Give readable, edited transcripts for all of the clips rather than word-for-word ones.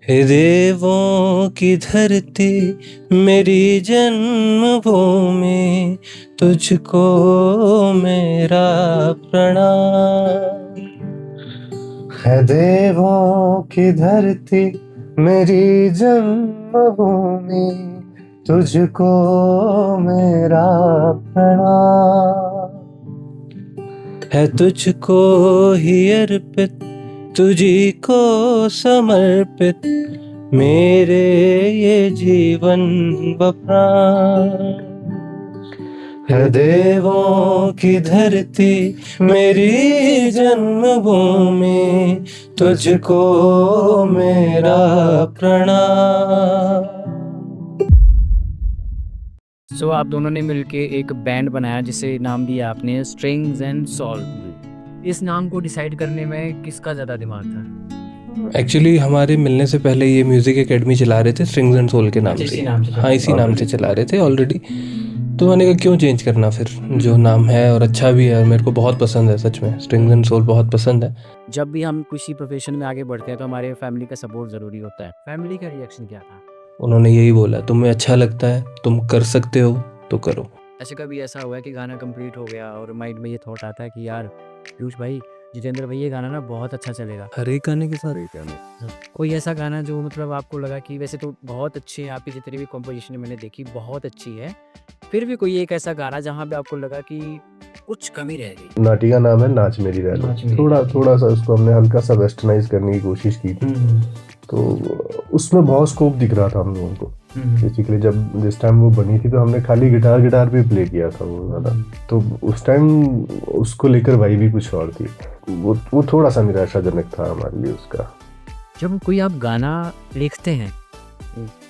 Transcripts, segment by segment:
हे देवों की धरती मेरी जन्मभूमि, तुझको मेरा प्रणाम। है देवों की धरती मेरी जन्मभूमि, तुझको मेरा प्रणाम। है तुझको ही अर्पित, तुझी को समर्पित, मेरे ये जीवन व प्राण। है देवों की धरती मेरी जन्मभूमि, तुझको मेरा प्रणाम। सो आप दोनों ने मिलके एक बैंड बनाया जिसे नाम दिया आपने स्ट्रिंग्स एंड सोल। इस नाम को डिसाइड करने में किसका ज़्यादा दिमाग था? एक्चुअली हमारे मिलने से पहले ये म्यूज़िक एकेडमी चला रहे थे स्ट्रिंग्स एंड सोल के नाम से। हाँ, इसी नाम से चला रहे थे ऑलरेडी। तो मैंने कहा क्यों चेंज करना, फिर जो नाम है और अच्छा भी है और मेरे को बहुत पसंद है, सच में स्ट्रिंग्स एंड सोल बहुत पसंद है। जब भी हम किसी प्रोफेशन में आगे बढ़ते हैं तो हमारे फैमिली का सपोर्ट ज़रूरी होता है। फैमिली का रिएक्शन क्या था? उन्होंने यही बोला, तुम्हें अच्छा लगता है, तुम कर सकते हो तो करो। ऐसे कभी ऐसा हुआ है कि गाना कंप्लीट हो गया और माइंड में ये थॉट आता है कि यार पीयूष भाई, जितेंद्र भाई, ये गाना ना बहुत अच्छा चलेगा? हर एक गाने के साथ कोई ऐसा गाना जो मतलब आपको लगा कि वैसे तो बहुत अच्छी है, आपकी जितनी भी कॉम्पोजिशन मैंने देखी बहुत अच्छी है, फिर भी कोई एक ऐसा गाना जहाँ पे आपको लगा कि कुछ कमी रह गई? नाटी का नाम है नाच मेरी रैलो। थोड़ा सा उसको हमने हल्का सा वेस्टर्नाइज करने की कोशिश की थी, तो उसमें बहुत स्कोप दिख रहा था हम लोगों को। बेसिकली जब जिस टाइम वो बनी थी तो हमने खाली गिटार पे प्ले किया था वो ज़्यादा, तो उस टाइम उसको लेकर वाइब भी कुछ और थी। वो थोड़ा सा निराशाजनक था हमारे लिए उसका। जब कोई आप गाना लिखते हैं,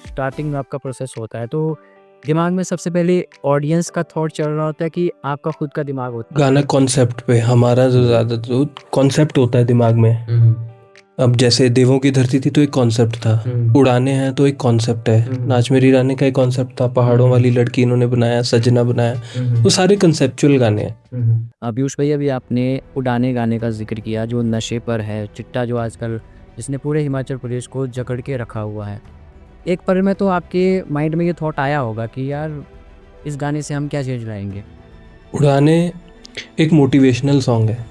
स्टार्टिंग में आपका प्रोसेस होता है, तो दिमाग में सबसे पहले ऑडियंस का थॉट चल रहा होता है कि आपका खुद का दिमाग होता है? गाना कॉन्सेप्ट पे हमारा जो ज़्यादा जो कॉन्सेप्ट होता है दिमाग में। अब जैसे देवों की धरती थी तो एक कॉन्सेप्ट था, उड़ाने हैं तो एक कॉन्सेप्ट है, नाच मेरी रानी का एक कॉन्सेप्ट था, पहाड़ों वाली लड़की इन्होंने बनाया, सजना बनाया, वो सारे कंसेप्चुअल गाने हैं। पीयूष भाई, अभी आपने उड़ाने गाने का जिक्र किया जो नशे पर है, चिट्टा जो आजकल जिसने पूरे हिमाचल प्रदेश को जकड़ के रखा हुआ है, एक पल में तो आपके माइंड में ये थॉट आया होगा कि यार इस गाने से हम क्या चेंज लाएंगे? उड़ाने एक मोटिवेशनल सॉन्ग है।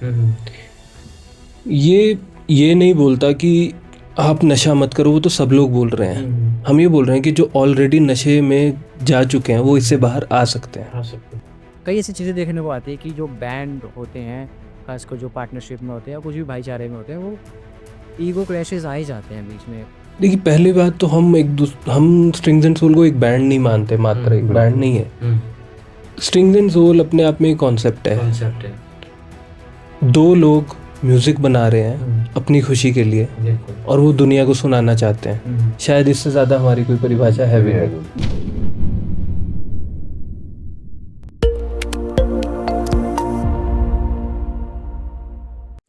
ये नहीं बोलता कि आप नशा मत करो, वो तो सब लोग बोल रहे हैं। हम ये बोल रहे हैं कि जो ऑलरेडी नशे में जा चुके हैं वो इससे बाहर आ सकते हैं। कई ऐसी चीज़ें देखने को आती है कि जो बैंड होते हैं, खासकर जो पार्टनरशिप में होते हैं या कुछ भी भाईचारे में होते हैं, वो ईगो क्लैशेस आ ही जाते हैं बीच में। देखिए, पहली बात तो हम स्ट्रिंग्स एंड सोल को एक बैंड नहीं मानते, मात्र एक बैंड नहीं है। स्ट्रिंग्स एंड सोल अपने आप में एक कॉन्सेप्ट है। दो लोग म्यूजिक बना रहे हैं अपनी खुशी के लिए और वो दुनिया को सुनाना चाहते हैं। शायद इससे ज्यादा हमारी कोई परिभाषा है भी नहीं।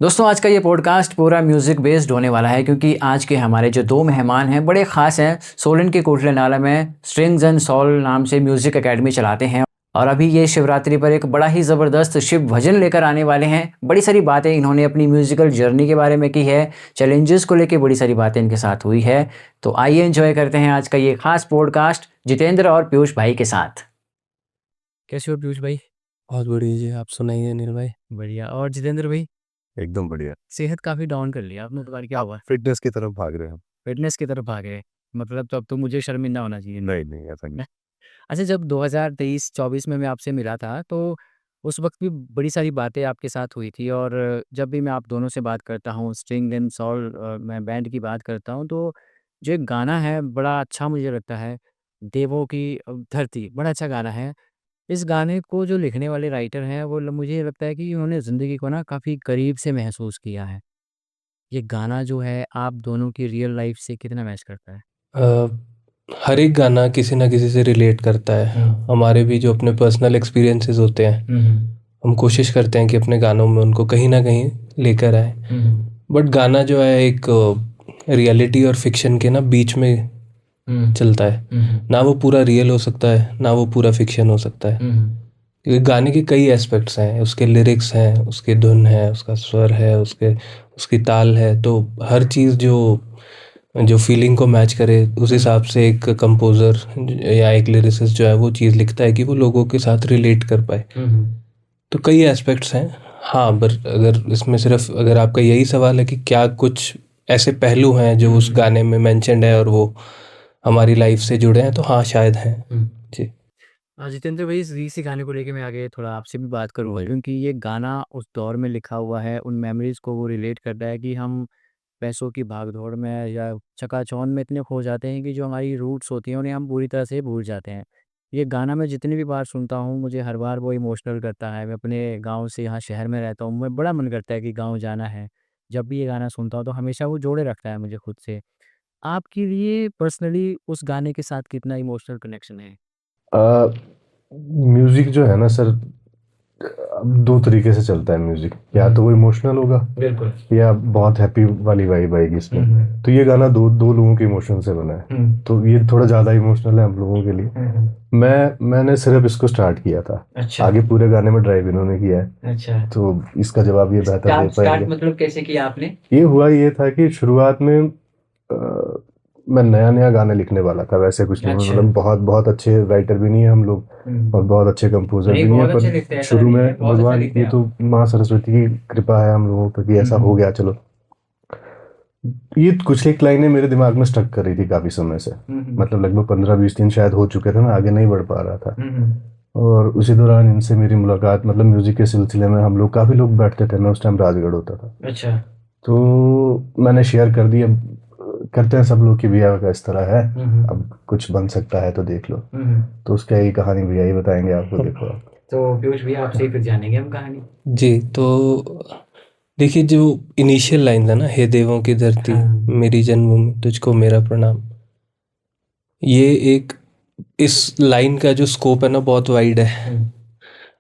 दोस्तों, आज का ये पॉडकास्ट पूरा म्यूज़िक बेस्ड होने वाला है क्योंकि आज के हमारे जो दो मेहमान हैं बड़े ख़ास हैं। सोलन के कोटला नाला में स्ट्रिंग्स एंड सोल नाम से म्यूज़िक एकेडमी चलाते हैं और अभी ये शिवरात्रि पर एक बड़ा ही ज़बरदस्त शिव भजन लेकर आने वाले हैं। बड़ी सारी बातें इन्होंने अपनी म्यूज़िकल जर्नी के बारे में की है, चैलेंजेस को लेकर बड़ी सारी बातें इनके साथ हुई है। तो आइए एंजॉय करते हैं आज का ये खास पॉडकास्ट जितेंद्र और पीयूष भाई के साथ। कैसे हो पीयूष भाई? बहुत बढ़िया जी, आप सुनाइए अनिल भाई। बढ़िया। और जितेंद्र भाई? एकदम बढ़िया। सेहत काफ़ी डाउन कर लिया आपने, तो क्या हुआ? फिटनेस की तरफ भाग रहे हैं हम। फिटनेस की तरफ भागे, मतलब तो अब तो मुझे शर्मिंदा होना चाहिए। नहीं ऐसा नहीं। अच्छा, जब 2023-24 में मैं आपसे मिला था तो उस वक्त भी बड़ी सारी बातें आपके साथ हुई थी और जब भी मैं आप दोनों से बात करता हूँ, स्ट्रिंग एंड सोल मैं बैंड की बात करता हूँ, तो जो एक गाना है बड़ा अच्छा मुझे लगता है, देवों की धरती, बड़ा अच्छा गाना है। इस गाने को जो लिखने वाले राइटर हैं वो मुझे लगता है कि उन्होंने ज़िंदगी को ना काफ़ी करीब से महसूस किया है। ये गाना जो है आप दोनों की रियल लाइफ से कितना मैच करता है? हर एक गाना किसी ना किसी से रिलेट करता है। हमारे भी जो अपने पर्सनल एक्सपीरियंसेस होते हैं, हम कोशिश करते हैं कि अपने गानों में उनको कहीं ना कहीं लेकर आए। बट गाना जो है एक रियलिटी और फिक्शन के ना बीच में चलता है। ना वो पूरा रियल हो सकता है, ना वो पूरा फिक्शन हो सकता है। क्योंकि गाने के कई एस्पेक्ट्स हैं, उसके लिरिक्स हैं, उसकी धुन है, उसका स्वर है, उसकी ताल है, तो हर चीज़ जो जो फीलिंग को मैच करे उस हिसाब से एक कंपोज़र या एक लिरिसिस्ट जो है वो चीज़ लिखता है कि वो लोगों के साथ रिलेट कर पाए। तो कई एस्पेक्ट्स हैं। हाँ, पर अगर इसमें सिर्फ अगर आपका यही सवाल है कि क्या कुछ ऐसे पहलू हैं जो उस गाने में मेंशन्ड है और वो हमारी लाइफ से जुड़े हैं, तो हाँ, शायद हैं। जी। जितेंद्र भाई, इसी गाने को लेके मैं आगे थोड़ा आपसे भी बात करूँगा, क्योंकि ये गाना उस दौर में लिखा हुआ है, उन मेमोरीज़ को वो रिलेट करता है कि हम पैसों की भाग-दौड़ में या चकाचौंध में इतने खो जाते हैं कि जो हमारी रूट्स होती हैं, उन्हें हम पूरी तरह से भूल जाते हैं। ये गाना मैं जितनी भी बार सुनता हूँ, मुझे हर बार वो इमोशनल करता है। मैं अपने गाँव से यहाँ शहर में रहता हूँ, मैं बड़ा मन करता है कि गाँव जाना है। जब भी ये गाना सुनता हूँ, तो हमेशा वो जोड़े रखता है मुझे खुद से। आपके लिए पर्सनली उस गाने के साथ कितना इमोशनल कनेक्शन है? म्यूजिक जो है ना सर, अब दो तरीके से चलता है म्यूजिक। या तो वो इमोशनल होगा, बिल्कुल। या बहुत हैप्पी वाली वाइब आएगी इसमें। तो ये गाना दो दो लोगों के इमोशन से बना है, तो ये थोड़ा ज्यादा इमोशनल है हम लोगों के लिए। मैंने सिर्फ इसको स्टार्ट किया था। अच्छा। आगे पूरे गाने में ड्राइव इन्होंने किया है, अच्छा। तो इसका जवाब ये बेहतर दे स्टार्ट पाएंगे। मतलब कैसे किया आपने? ये हुआ ये था कि शुरुआत में अ, मैं नया नया गाने लिखने वाला था, वैसे कुछ नहीं। अच्छा। मतलब बहुत बहुत अच्छे राइटर भी नहीं है हम लोग, और बहुत अच्छे कंपोजर नहीं, भी नहीं है, बहुत अच्छे लिखते पर हैं, ऐसा शुरू नहीं है, में बहुत अच्छा भगवान लिखते ये हैं तो आप। माँ सरस्वती की कृपा है हम लोगों पर कि ऐसा हो गया। चलो, ये कुछ एक लाइनें मेरे दिमाग में स्टक कर रही थी काफी समय से। मतलब लगभग 15-20 दिन शायद हो चुके थे, मैं आगे नहीं बढ़ पा रहा था। और उसी दौरान इनसे मेरी मुलाकात, मतलब म्यूजिक के सिलसिले में हम लोग काफी लोग बैठते थे। मैं उस टाइम राजगढ़ होता था, अच्छा। तो मैंने शेयर कर दिया। करते हैं सब लोग कि भैया का इस तरह है, अब कुछ बन सकता है तो देख लो। तो उसका यही कहानी भैया ही बताएंगे आपको, देखो आप। तो पीयूष भैया, आपसे ही फिर जानेंगे हम कहानी। जी, तो देखिए, जो इनिशियल लाइन था ना, हे देवों की धरती हाँ। मेरी जन्मभूमि तुझको मेरा प्रणाम, ये एक इस लाइन का जो स्कोप है ना बहुत वाइड है।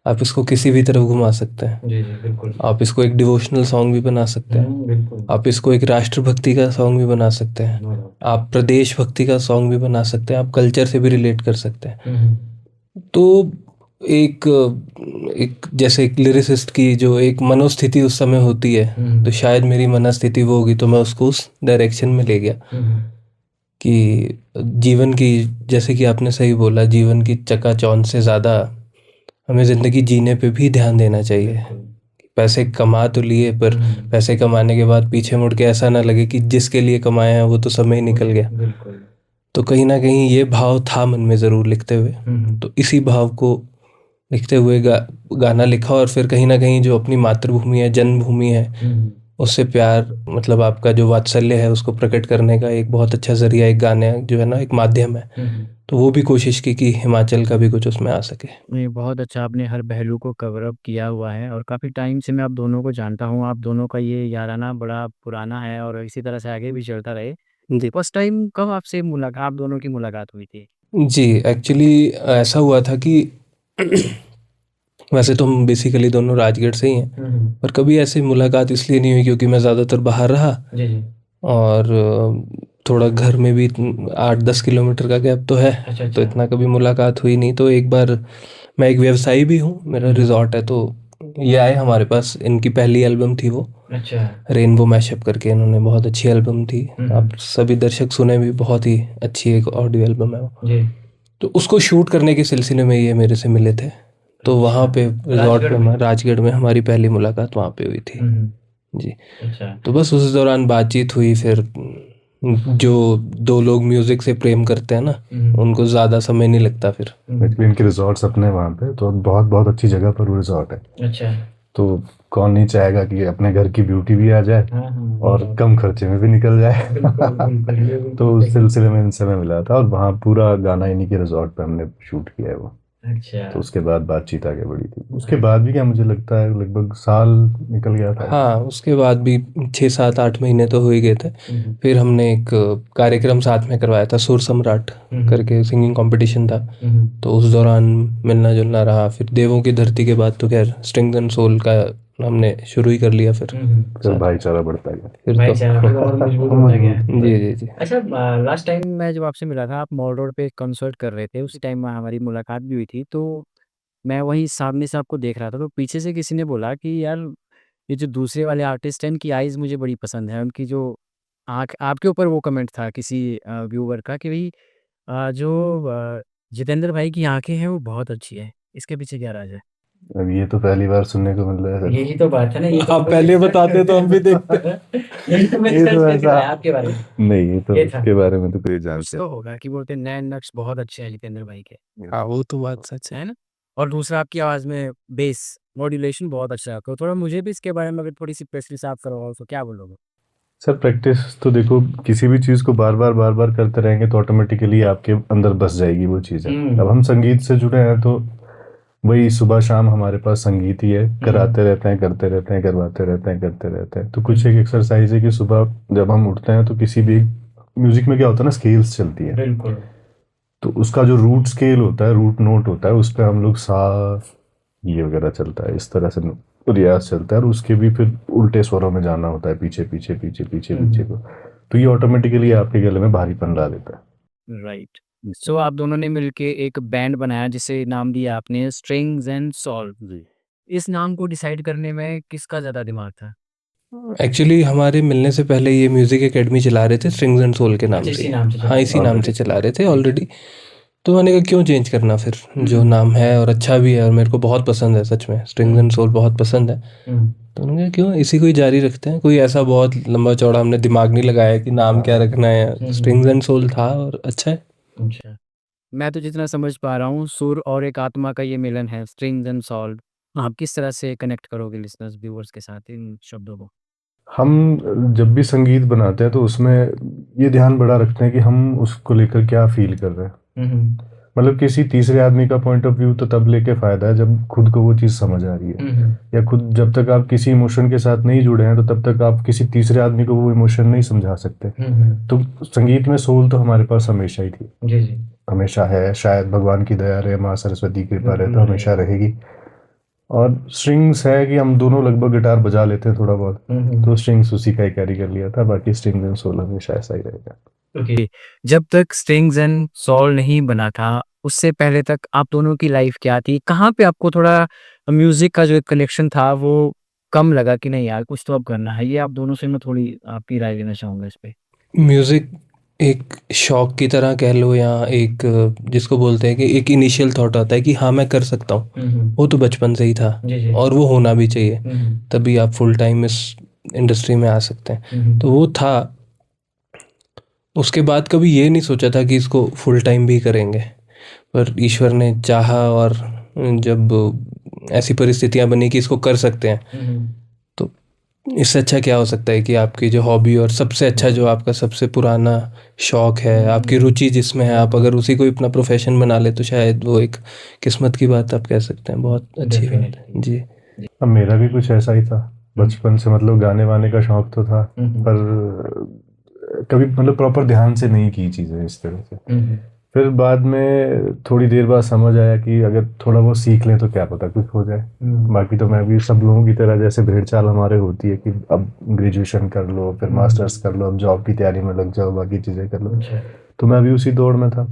आप इसको किसी भी तरफ घुमा सकते हैं। जी जी बिल्कुल। आप इसको एक डिवोशनल सॉन्ग भी बना सकते हैं, बिल्कुल। आप इसको एक राष्ट्रभक्ति का सॉन्ग भी बना सकते हैं, आप प्रदेश भक्ति का सॉन्ग भी बना सकते हैं, आप कल्चर से भी रिलेट कर सकते हैं। तो एक एक जैसे एक लिरिसिस्ट की जो एक मनोस्थिति उस समय होती है, तो शायद मेरी मनोस्थिति वो होगी, तो मैं उसको उस डायरेक्शन में ले गया कि जीवन की, जैसे कि आपने सही बोला, जीवन की चकाचौंध से ज़्यादा हमें ज़िंदगी जीने पे भी ध्यान देना चाहिए। पैसे कमा तो लिए, पर पैसे कमाने के बाद पीछे मुड़ के ऐसा ना लगे कि जिसके लिए कमाए हैं वो तो समय ही निकल गया। तो कहीं ना कहीं ये भाव था मन में ज़रूर लिखते हुए। तो इसी भाव को लिखते हुए गाना लिखा, और फिर कहीं ना कहीं जो अपनी मातृभूमि है, जन्मभूमि है, उससे प्यार, मतलब आपका जो वात्सल्य है उसको प्रकट करने का एक बहुत अच्छा जरिया एक गाने जो है ना, एक माध्यम है। तो वो भी कोशिश की कि हिमाचल का भी कुछ उसमें आ सके। नहीं, बहुत अच्छा, आपने हर पहलू को कवर अप किया हुआ है, और काफ़ी टाइम से मैं आप दोनों को जानता हूँ। आप दोनों का ये याराना बड़ा पुराना है और इसी तरह से आगे भी चलता रहे। जी। फर्स्ट टाइम कब आपसे मुलाकात, आप दोनों की मुलाकात हुई थी? जी, एक्चुअली ऐसा हुआ था कि वैसे तो हम बेसिकली दोनों राजगढ़ से ही हैं, पर कभी ऐसी मुलाकात इसलिए नहीं हुई क्योंकि मैं ज़्यादातर बाहर रहा, जी जी। और थोड़ा घर में भी 8-10 किलोमीटर का गैप तो है। अच्छा तो अच्छा। इतना कभी मुलाकात हुई नहीं। तो एक बार, मैं एक व्यवसायी भी हूँ, मेरा रिजॉर्ट है, तो ये आए हमारे पास। इनकी पहली एल्बम थी वो, अच्छा। रेनबो मैशअप करके, इन्होंने बहुत अच्छी एल्बम थी। आप सभी दर्शक सुने भी, बहुत ही अच्छी एक ऑडियो एल्बम है वो। जी। तो उसको शूट करने के सिलसिले में ये मेरे से मिले थे। तो वहाँ पे रिजॉर्ट पे, राजगढ़ में हमारी पहली मुलाकात वहाँ पे हुई थी। जी। अच्छा। तो बस उस दौरान बातचीत हुई। फिर जो दो लोग म्यूजिक से प्रेम करते हैं ना, उनको ज़्यादा समय नहीं लगता फिर। एक्चुअली इनके रिजॉर्ट्स अपने वहाँ पे, तो बहुत बहुत अच्छी जगह पर वो रिजॉर्ट है। अच्छा। तो कौन नहीं चाहेगा कि अपने घर की ब्यूटी भी आ जाए, और कम खर्चे में भी निकल जाए। तो उस सिलसिले में इनसे मैं मिला था, और वहाँ पूरा गाना इन्हीं के रिजॉर्ट पे हमने शूट किया है वो। अच्छा। तो उसके बाद बातचीत आगे बढ़ी थी। उसके बाद भी क्या, मुझे लगता है लगभग साल निकल गया था। हाँ, उसके बाद भी 6-7-8 महीने तो हो ही गए थे। फिर हमने एक कार्यक्रम साथ में करवाया था, सुर सम्राट करके सिंगिंग कंपटीशन था। तो उस दौरान मिलना जुलना रहा। फिर देवों की धरती के बाद तो खैर स्ट्रिंग्स एंड सोल का हमने शुरू ही कर लिया। फिर भाईचारा बढ़ता गया। फिर भाईचारा फिर और मजबूत होता गया। जी जी जी। अच्छा, लास्ट टाइम मैं जब आपसे मिला था, आप मॉल रोड पे कंसर्ट कर रहे थे, उसी टाइम हमारी मुलाकात भी हुई थी। तो मैं वहीं सामने से आपको देख रहा था, तो पीछे से किसी ने बोला कि यार, ये जो दूसरे वाले आर्टिस्ट हैं, इनकी आइज़ मुझे बड़ी पसंद है, उनकी जो आपके ऊपर वो कमेंट था किसी व्यूअर का कि भाई जो जितेंद्र भाई की आंखें हैं वो बहुत अच्छी है, इसके पीछे क्या राज है? अब ये तो पहली बार सुनने को मिल रहा है सर। यही तो बात है ना, ये तो आप पहले बताते तो हम भी देखते। यही तो मैंने ये तो सर्च करके ऐसा लाया आपके बारे में। नहीं, ये तो ये था। इसके बारे में तो कोई जानते उससे होगा कि बोलते हैं नैन नक्श बहुत अच्छे हैं जितेंद्र भाई के, हाँ, वो तो बात सच है। है ना? और दूसरा आपकी आवाज़ में बेस मॉड्यूलेशन बहुत अच्छा है आपका। थोड़ा मुझे भी इसके बारे में अगर थोड़ी सी प्रेस आप करवाओ तो क्या बोलोगे? सर। प्रैक्टिस तो देखो, किसी भी चीज़ को बार बार करते रहेंगे तो ऑटोमेटिकली आपके अंदर बस जाएगी वो चीज़ें। अब हम संगीत से जुड़े हैं तो वही सुबह शाम हमारे पास संगीत ही है, कराते रहते हैं, करते रहते हैं, करवाते रहते हैं, करते रहते हैं। तो कुछ एक एक्सरसाइज है कि सुबह जब हम उठते हैं तो किसी भी म्यूजिक में क्या होता है ना, स्केल्स चलती है। बिल्कुल। तो उसका जो रूट स्केल होता है, रूट नोट होता है, उस पर हम लोग सा ये वगैरह चलता है, इस तरह से रियाज चलता है। और उसके भी फिर उल्टे स्वरों में जाना होता है, पीछे पीछे पीछे पीछे पीछे को। तो ये ऑटोमेटिकली आपके गले में भारीपन ला देता है। राइट। सो आप दोनों ने मिलके एक बैंड बनाया जिसे नाम दिया आपने स्ट्रिंग्स एंड सॉल्व। जी। इस नाम को डिसाइड करने में किसका ज़्यादा दिमाग था? एक्चुअली हमारे मिलने से पहले ये म्यूज़िक एकेडमी चला रहे थे स्ट्रिंग्स एंड सोल के नाम अच्छा, से। इसी नाम से चला हाँ, इसी रहे नाम से चला रहे थे ऑलरेडी। तो मैंने कहा क्यों चेंज करना, फिर जो नाम है और अच्छा भी है और मेरे को बहुत पसंद है, सच में स्ट्रिंग्स एंड सोल बहुत पसंद है। तो उन्होंने कहा क्यों इसी को ही जारी रखते हैं। कोई ऐसा बहुत लंबा चौड़ा हमने दिमाग नहीं लगाया कि नाम क्या रखना है, स्ट्रिंग्स एंड सोल था और अच्छा है। अच्छा। मैं तो जितना समझ पा रहा हूँ सुर और एक आत्मा का ये मिलन है स्ट्रिंग्स एंड सॉल्व। आप किस तरह से कनेक्ट करोगे लिसनर्स व्यूअर्स के साथ इन शब्दों को? हम जब भी संगीत बनाते हैं तो उसमें ये ध्यान बड़ा रखते हैं कि हम उसको लेकर क्या फील कर रहे हैं। मतलब किसी तीसरे आदमी का पॉइंट ऑफ व्यू तो तब लेके फायदा है जब खुद को वो चीज़ समझ आ रही है। या खुद जब तक आप किसी इमोशन के साथ नहीं जुड़े हैं तो तब तक आप किसी तीसरे आदमी को वो इमोशन नहीं समझा सकते। तो संगीत में सोल तो हमारे पास हमेशा ही थी। जी जी। हमेशा है, शायद भगवान की दया रहे, माँ सरस्वती की कृपा रहे तो हमेशा रहेगी। और स्ट्रिंग्स है कि हम दोनों लगभग गिटार बजा लेते हैं थोड़ा बहुत, तो स्ट्रिंग्स उसी का ही कैरी कर लिया था। बाकी स्ट्रिंग्स एंड सोल हमेशा ऐसा ही रहेगा। ओके। जब तक स्ट्रिंग्स एंड सॉल नहीं बना था उससे पहले तक आप दोनों की लाइफ क्या थी? कहाँ पे आपको थोड़ा म्यूजिक का जो कनेक्शन था वो कम लगा कि नहीं यार कुछ तो अब करना है? ये आप दोनों से मैं थोड़ी आपकी राय लेना चाहूँगा इस पे। म्यूज़िक एक शौक की तरह कह लो या एक जिसको बोलते हैं कि एक इनिशियल थॉट आता है कि हाँ मैं कर सकता हूँ, वो तो बचपन से ही था और वो होना भी चाहिए, तभी आप फुल टाइम इस इंडस्ट्री में आ सकते हैं। तो वो था। उसके बाद कभी ये नहीं सोचा था कि इसको फुल टाइम भी करेंगे, पर ईश्वर ने चाहा और जब ऐसी परिस्थितियां बनी कि इसको कर सकते हैं, तो इससे अच्छा क्या हो सकता है कि आपकी जो हॉबी और सबसे अच्छा जो आपका सबसे पुराना शौक है, आपकी रुचि जिसमें है, आप अगर उसी को अपना प्रोफेशन बना ले तो शायद वो एक किस्मत की बात आप कह सकते हैं। बहुत अच्छी बात है जी। अब मेरा भी कुछ ऐसा ही था बचपन से, मतलब गाने वाने का शौक तो था, पर कभी मतलब प्रॉपर ध्यान से नहीं की चीज़ें इस तरह से। फिर बाद में थोड़ी देर बाद समझ आया कि अगर थोड़ा बहुत सीख लें तो क्या पता कुछ हो जाए। बाकी तो मैं भी सब लोगों की तरह, जैसे भेड़ चाल हमारे होती है कि अब ग्रेजुएशन कर लो, फिर मास्टर्स कर लो, अब जॉब की तैयारी में लग जाओ, बाकी चीज़ें कर लो। तो मैं भी उसी दौड़ में था।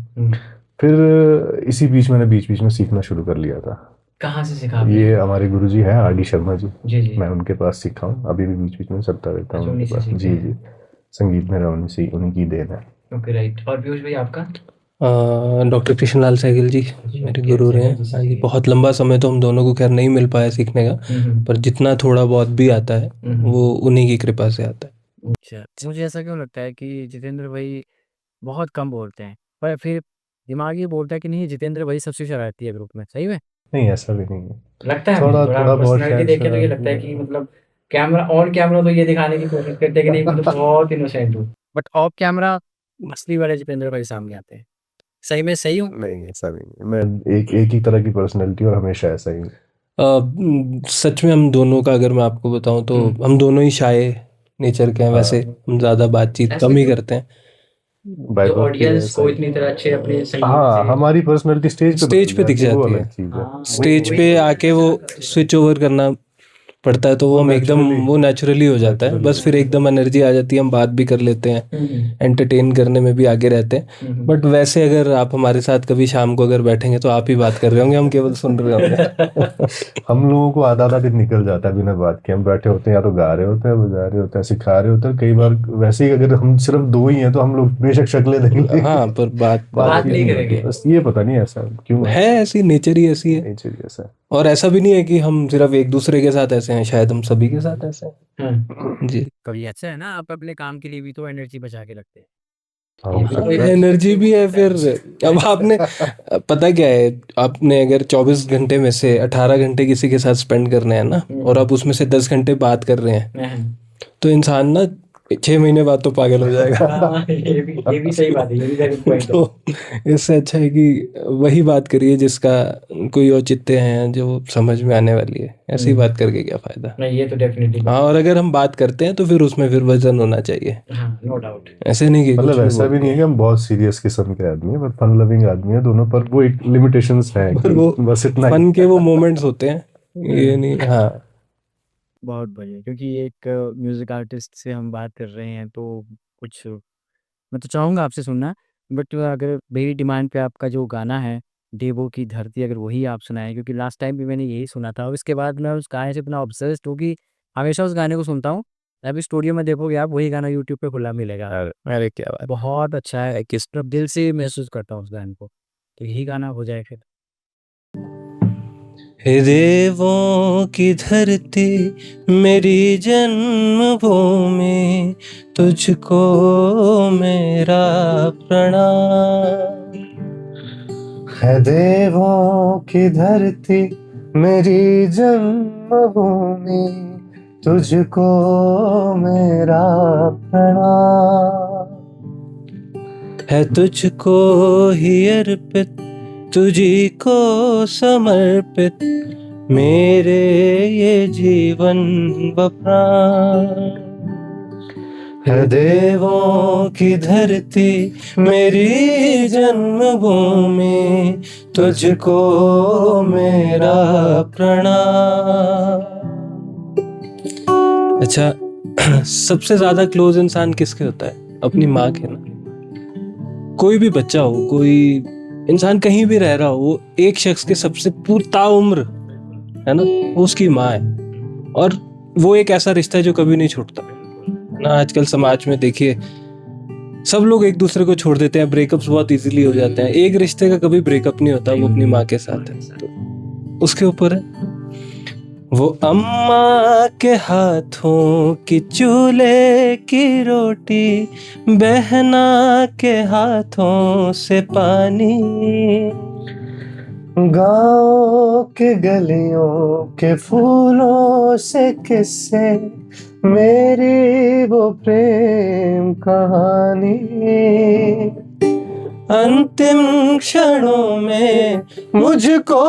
फिर इसी बीच मैंने बीच में सीखना शुरू कर लिया था। कहाँ से सीखा? ये हमारे गुरुजी हैं आर डी शर्मा जी, जी। मैं उनके पास सीखा हूँ। अभी भी बीच में चलता रहता हूँ अच्छा, उनके उन्हीं से पास। सीखते जी हैं। जी, संगीत में उन्हीं से, उन्हीं की देन है। Okay right. और पीयूष भाई आपका? डॉक्टर कृष्णलाल सहगल जी मेरे गुरु रहे हैं। हाँ जी, बहुत लंबा समय तो हम दोनों को खैर नहीं मिल पाया सीखने का, पर जितना थोड़ा बहुत भी आता है वो उन्हीं की कृपा से आता है। अच्छा, मुझे ऐसा क्यों लगता है कि जितेंद्र भाई बहुत कम बोलते हैं, पर फिर दिमाग ये बोलता है कि नहीं जितेंद्र भाई सबसे शरारती है ग्रुप में? सही में नहीं, ऐसा भी नहीं है। लगता है? थोड़ा मुझे थोड़ा थोड़ा बहुत पर्सनालिटी शायद देख के तो ये लगता है कि मतलब कैमरा ऑन कैमरा तो ये दिखाने की कोशिश करते हैं कि नहीं मैं तो बहुत इनोसेंट हूँ, बट ऑफ कैमरा असली वाले जितेंद्र भाई सामने आते हैं। सही में सही हूँ? नहीं, ऐसा नहीं है। मैं एक ही तरह की पर्सनैलिटी और हमेशा ऐसा ही हूँ। सच में हम दोनों का अगर मैं आपको बताऊं तो हम दोनों ही शाय नेचर के हैं। वैसे हम ज़्यादा बातचीत ऐसे कम ही क्यों? करते हैं। बाय जो बर्थ ही ऑडियंस ऐसा को ही। इतनी तरह अच्छे अपने संगीत हाँ, से हमारी पर्सनैलिटी स्टेज पे स्टेज बदल पे दिख जाती है, वो जाती है। अलग चीज़ है। हाँ, स्टेज वही पे तो आके वो स्विच ओवर करना पड़ता है तो वो हम एकदम naturally- वो नेचुरली हो जाता है, naturally बस फिर एकदम एनर्जी आ जाती है, हम बात भी कर लेते हैं, एंटरटेन करने में भी आगे रहते हैं। बट वैसे अगर आप हमारे साथ कभी शाम को अगर बैठेंगे तो आप ही बात कर रहे होंगे, हम केवल सुन रहे होंगे। हम लोगों को आधा दिन निकल जाता है बिना बात के। हम बैठे होते हैं, या तो गा रहे होते हैं, बजा रहे होते हैं, सिखा रहे होते हैं। कई बार वैसे ही अगर हम सिर्फ दो ही हैं तो हम लोग बेशक शक्लें देख लेंगे, हाँ, पर बात नहीं करेंगे। बस ये पता नहीं ऐसा क्यों है, ऐसी नेचर ही ऐसी है। नेचर ही ऐसा है। और ऐसा भी नहीं है कि हम सिर्फ एक दूसरे के साथ ऐसे हैं, शायद हम सभी के साथ ऐसे हैं। जी, कभी अच्छा है ना, आप अपने काम के लिए भी तो एनर्जी बचा के रखते हैं। हाँ, एनर्जी भी है। फिर अब आपने पता क्या है, आपने अगर 24 घंटे में से 18 घंटे किसी के साथ स्पेंड करने हैं ना, और आप उसमें से 10 घंटे बात कर रहे हैं, तो इंसान ना 6 महीने बाद तो पागल हो जाएगा। ये भी सही बात है, ये भी very good point है। तो इससे अच्छा है कि वही बात करिए जिसका कोई औचित्य है, जो समझ में आने वाली है। ऐसी बात करके क्या फायदा। नहीं, ये तो डेफिनेटली, हाँ, और अगर हम बात करते हैं तो फिर उसमें फिर वजन होना चाहिए, हाँ, नो डाउट। ऐसे नहीं कि मतलब कुछ भी ऐसा भी बोल नहीं है कि हम बहुत सीरियस किस्म के आदमी है, पर फन लविंग आदमी है दोनों। पर वो एक लिमिटेशंस है पर कि वो बस इतना ही। फन के वो मोमेंट्स होते हैं, ये नहीं। हाँ, बहुत बढ़िया, क्योंकि एक म्यूजिक आर्टिस्ट से हम बात कर रहे हैं तो कुछ मैं तो चाहूँगा आपसे सुनना, बट अगर मेरी डिमांड पे आपका जो गाना है देवों की धरती, अगर वही आप सुनाएं, क्योंकि लास्ट टाइम भी मैंने यही सुना था और इसके बाद मैं उस गाने से इतना ऑब्सेस्ड हूँ कि हमेशा उस गाने को सुनता हूँ। अभी स्टूडियो में देखोगे आप, वही गाना यूट्यूब पे खुला मिलेगा। अरे क्या बात। बहुत अच्छा है, किस तरफ दिल से महसूस करता हूँ उस गाने को, तो यही गाना हो जाए फिर। हे देवों की धरती मेरी जन्मभूमि, तुझको मेरा प्रणाम। है देवों की धरती मेरी जन्मभूमि, तुझको मेरा प्रणाम। है तुझको ही अर्पित, तुझी को समर्पित, मेरे ये जीवन व प्राण। है देवों की धरती मेरी जन्मभूमि, तुझको मेरा प्रणाम। अच्छा, सबसे ज्यादा क्लोज इंसान किसके होता है? अपनी माँ के ना। कोई भी बच्चा हो, कोई इंसान कहीं भी रह रहा हो, वो एक शख्स के सबसे ताउम्र है ना, वो उसकी माँ है। और वो एक ऐसा रिश्ता है जो कभी नहीं छूटता ना। आजकल समाज में देखिए, सब लोग एक दूसरे को छोड़ देते हैं, ब्रेकअप्स बहुत इजीली हो जाते हैं। एक रिश्ते का कभी ब्रेकअप नहीं होता, वो अपनी माँ के साथ है, तो उसके ऊपर है। वो अम्मा के हाथों की चूल्हे की रोटी, बहना के हाथों से पानी, गाँव के गलियों के फूलों से किस्से, मेरी वो प्रेम कहानी। अंतिम क्षणों में मुझको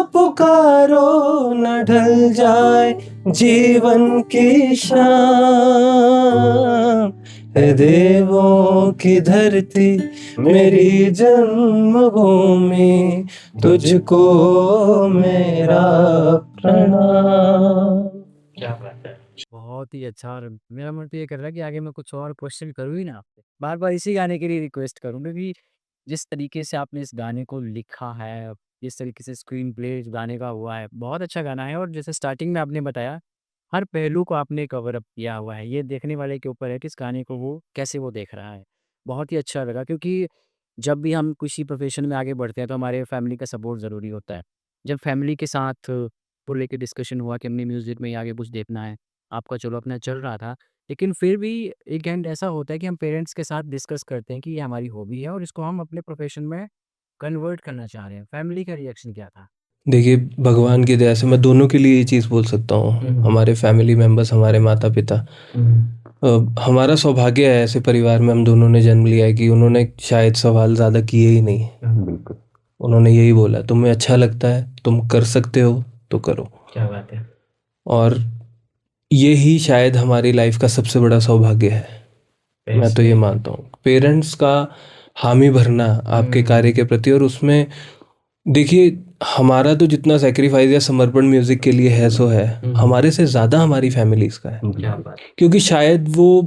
पुकारो, न ढल जाए जीवन की शाम। है देवों की धरती मेरी जन्मभूमि, तुझको मेरा प्रणाम। क्या बात है, बहुत ही अच्छा। और मेरा मन तो ये कर रहा है कि आगे मैं कुछ और क्वेश्चन करूँ ही ना आपसे, बार बार इसी गाने के लिए रिक्वेस्ट करूँ, क्योंकि जिस तरीके से आपने इस गाने को लिखा है, जिस तरीके से स्क्रीन प्ले इस गाने का हुआ है, बहुत अच्छा गाना है। और जैसे स्टार्टिंग में आपने बताया, हर पहलू को आपने कवर अप किया हुआ है। ये देखने वाले के ऊपर है कि इस गाने को वो कैसे वो देख रहा है। बहुत ही अच्छा लगा, क्योंकि जब भी हम किसी प्रोफेशन में आगे बढ़ते हैं तो हमारे फैमिली का सपोर्ट ज़रूरी होता है। जब फैमिली के साथ को लेके डिस्कशन हुआ कि हमने म्यूज़िक में ही आगे कुछ देखना है, आपका चलो अपना चल रहा था, लेकिन फिर भी एक एंड ऐसा होता है कि हम पेरेंट्स के साथ डिस्कस करते हैं कि ये हमारी हॉबी है और इसको हम अपने प्रोफेशन में कन्वर्ट करना चाह रहे हैं। फैमिली का रिएक्शन क्या था? देखिए, भगवान की दया से मैं दोनों के लिए ये चीज़ बोल सकता हूँ। हमारे फैमिली मेंबर्स, हमारे माता पिता, हमारा सौभाग्य है ऐसे परिवार में हम दोनों ने जन्म लिया है कि उन्होंने शायद सवाल ज़्यादा किए ही नहीं। बिल्कुल। उन्होंने यही बोला, तुम्हें अच्छा लगता है, तुम कर सकते हो तो करो। क्या बात है। और यही शायद हमारी लाइफ का सबसे बड़ा सौभाग्य है। मैं तो ये मानता हूँ, पेरेंट्स का हामी भरना आपके कार्य के प्रति। और उसमें देखिए, हमारा तो जितना सेक्रीफाइस या समर्पण म्यूजिक के लिए है सो है, हमारे से ज़्यादा हमारी फैमिलीज का है। क्या बात। क्योंकि शायद वो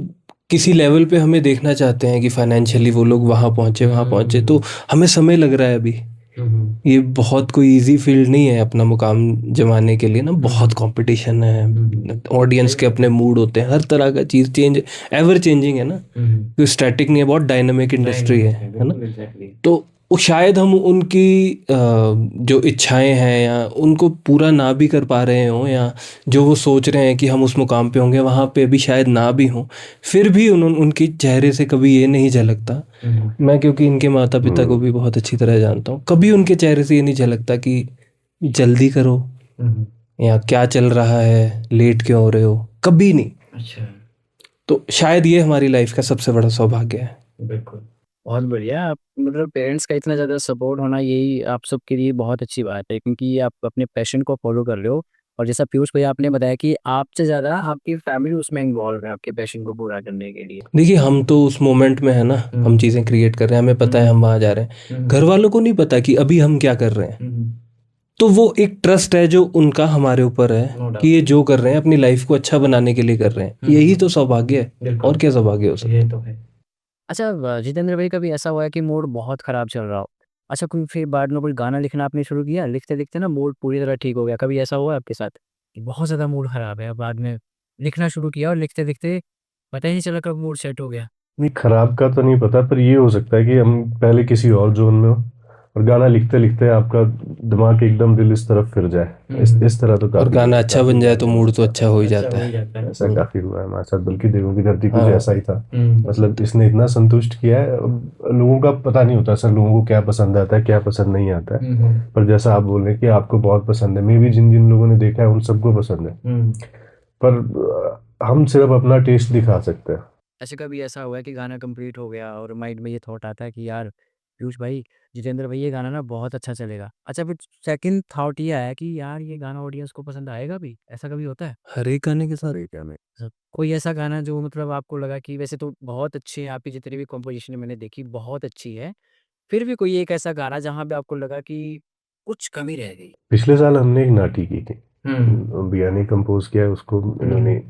किसी लेवल पे हमें देखना चाहते हैं कि फाइनेंशियली वो लोग वहाँ पहुँचे, तो हमें समय लग रहा है अभी। ये बहुत कोई इजी फील्ड नहीं है अपना मुकाम जमाने के लिए ना, बहुत कंपटीशन है, ऑडियंस के अपने मूड होते हैं, हर तरह का चीज़ चेंज, एवर चेंजिंग है ना, कोई स्टैटिक नहीं है, बहुत डायनामिक इंडस्ट्री है ना। तो वो शायद हम उनकी जो इच्छाएं हैं या उनको पूरा ना भी कर पा रहे हों, या जो वो सोच रहे हैं कि हम उस मुकाम पे होंगे वहाँ पे भी शायद ना भी हों, फिर भी उनकी चेहरे से कभी ये नहीं झलकता। मैं क्योंकि इनके माता पिता को भी बहुत अच्छी तरह जानता हूँ, कभी उनके चेहरे से ये नहीं झलकता कि जल्दी करो या क्या चल रहा है, लेट क्यों हो रहे हो, कभी नहीं। अच्छा, तो शायद ये हमारी लाइफ का सबसे बड़ा सौभाग्य है। बिल्कुल, बहुत बढ़िया। आप मतलब पेरेंट्स का इतना ज़्यादा सपोर्ट होना, यही आप सबके लिए बहुत अच्छी बात है, क्योंकि आप अपने पैशन को फॉलो कर रहे हो। और जैसा पीयूष भैया आपने बताया कि आपसे ज़्यादा आपकी फैमिली उसमें इन्वॉल्व है आपके पैशन को पूरा करने के लिए। देखिए, हम तो उस मोमेंट में है ना, हम चीज़ें क्रिएट कर रहे हैं, हमें पता है हम वहाँ जा रहे हैं, घर वालों को नहीं पता कि अभी हम क्या कर रहे हैं। तो वो एक ट्रस्ट है जो उनका हमारे ऊपर है कि ये जो कर रहे हैं अपनी लाइफ को अच्छा बनाने के लिए कर रहे हैं, यही तो सौभाग्य है, और क्या सौभाग्य हो सकता है। ये तो है। अच्छा, जितेंद्र भाई, कभी ऐसा हुआ है कि मूड बहुत ख़राब चल रहा हो, अच्छा कोई फिर बाद में कोई गाना लिखना आपने शुरू किया, लिखते-लिखते ना मूड पूरी तरह ठीक हो गया, कभी ऐसा हुआ है आपके साथ? कि बहुत ज़्यादा मूड ख़राब है, बाद में लिखना शुरू किया और लिखते-लिखते पता ही नहीं चला कब मूड सेट हो गया? नहीं, खराब का तो नहीं पता, पर ये हो सकता है कि हम पहले किसी और जोन में हो और गाना लिखते लिखते आपका दिमाग एकदम दिल इस तरफ फिर जाए, इस तरह तो और काफी गाना अच्छा बन जाए तो बार मूड तो अच्छा हो ही अच्छा जाता हो ही है। जाता है। ऐसा काफी हुआ है हमारे साथ, बल्कि देखो कि धरती कुछ हाँ। ऐसा ही था। मतलब इसने इतना संतुष्ट किया है, अब लोगों का पता नहीं होता सर, लोगों को क्या पसंद आता है क्या पसंद नहीं आता है। पर जैसा आप बोल रहे हैं कि आपको बहुत पसंद है, मे भी जिन जिन लोगों ने देखा है उन सबको पसंद है, पर हम सिर्फ अपना टेस्ट दिखा सकते हैं। ऐसे कभी ऐसा हुआ है कि गाना कंप्लीट हो गया और माइंड में ये थॉट आता है कि यार पीयूष भाई, जितेंद्र भाई, ये गाना ना बहुत अच्छा चलेगा, अच्छा फिर सेकंड थॉट ये आया कि यार ये गाना ऑडियंस को पसंद आएगा भी, ऐसा कभी होता है? हर एक गाने के साथ कोई ऐसा गाना जो मतलब आपको लगा कि वैसे तो बहुत अच्छी है, आपकी जितनी भी कॉम्पोजिशन मैंने देखी बहुत अच्छी है, फिर भी कोई एक ऐसा गाना जहाँ पे आपको लगा कि कुछ कमी रह गई? पिछले साल हमने एक नाटी की थी, हम्म। बिया ने कंपोज किया है उसको, इन्होंने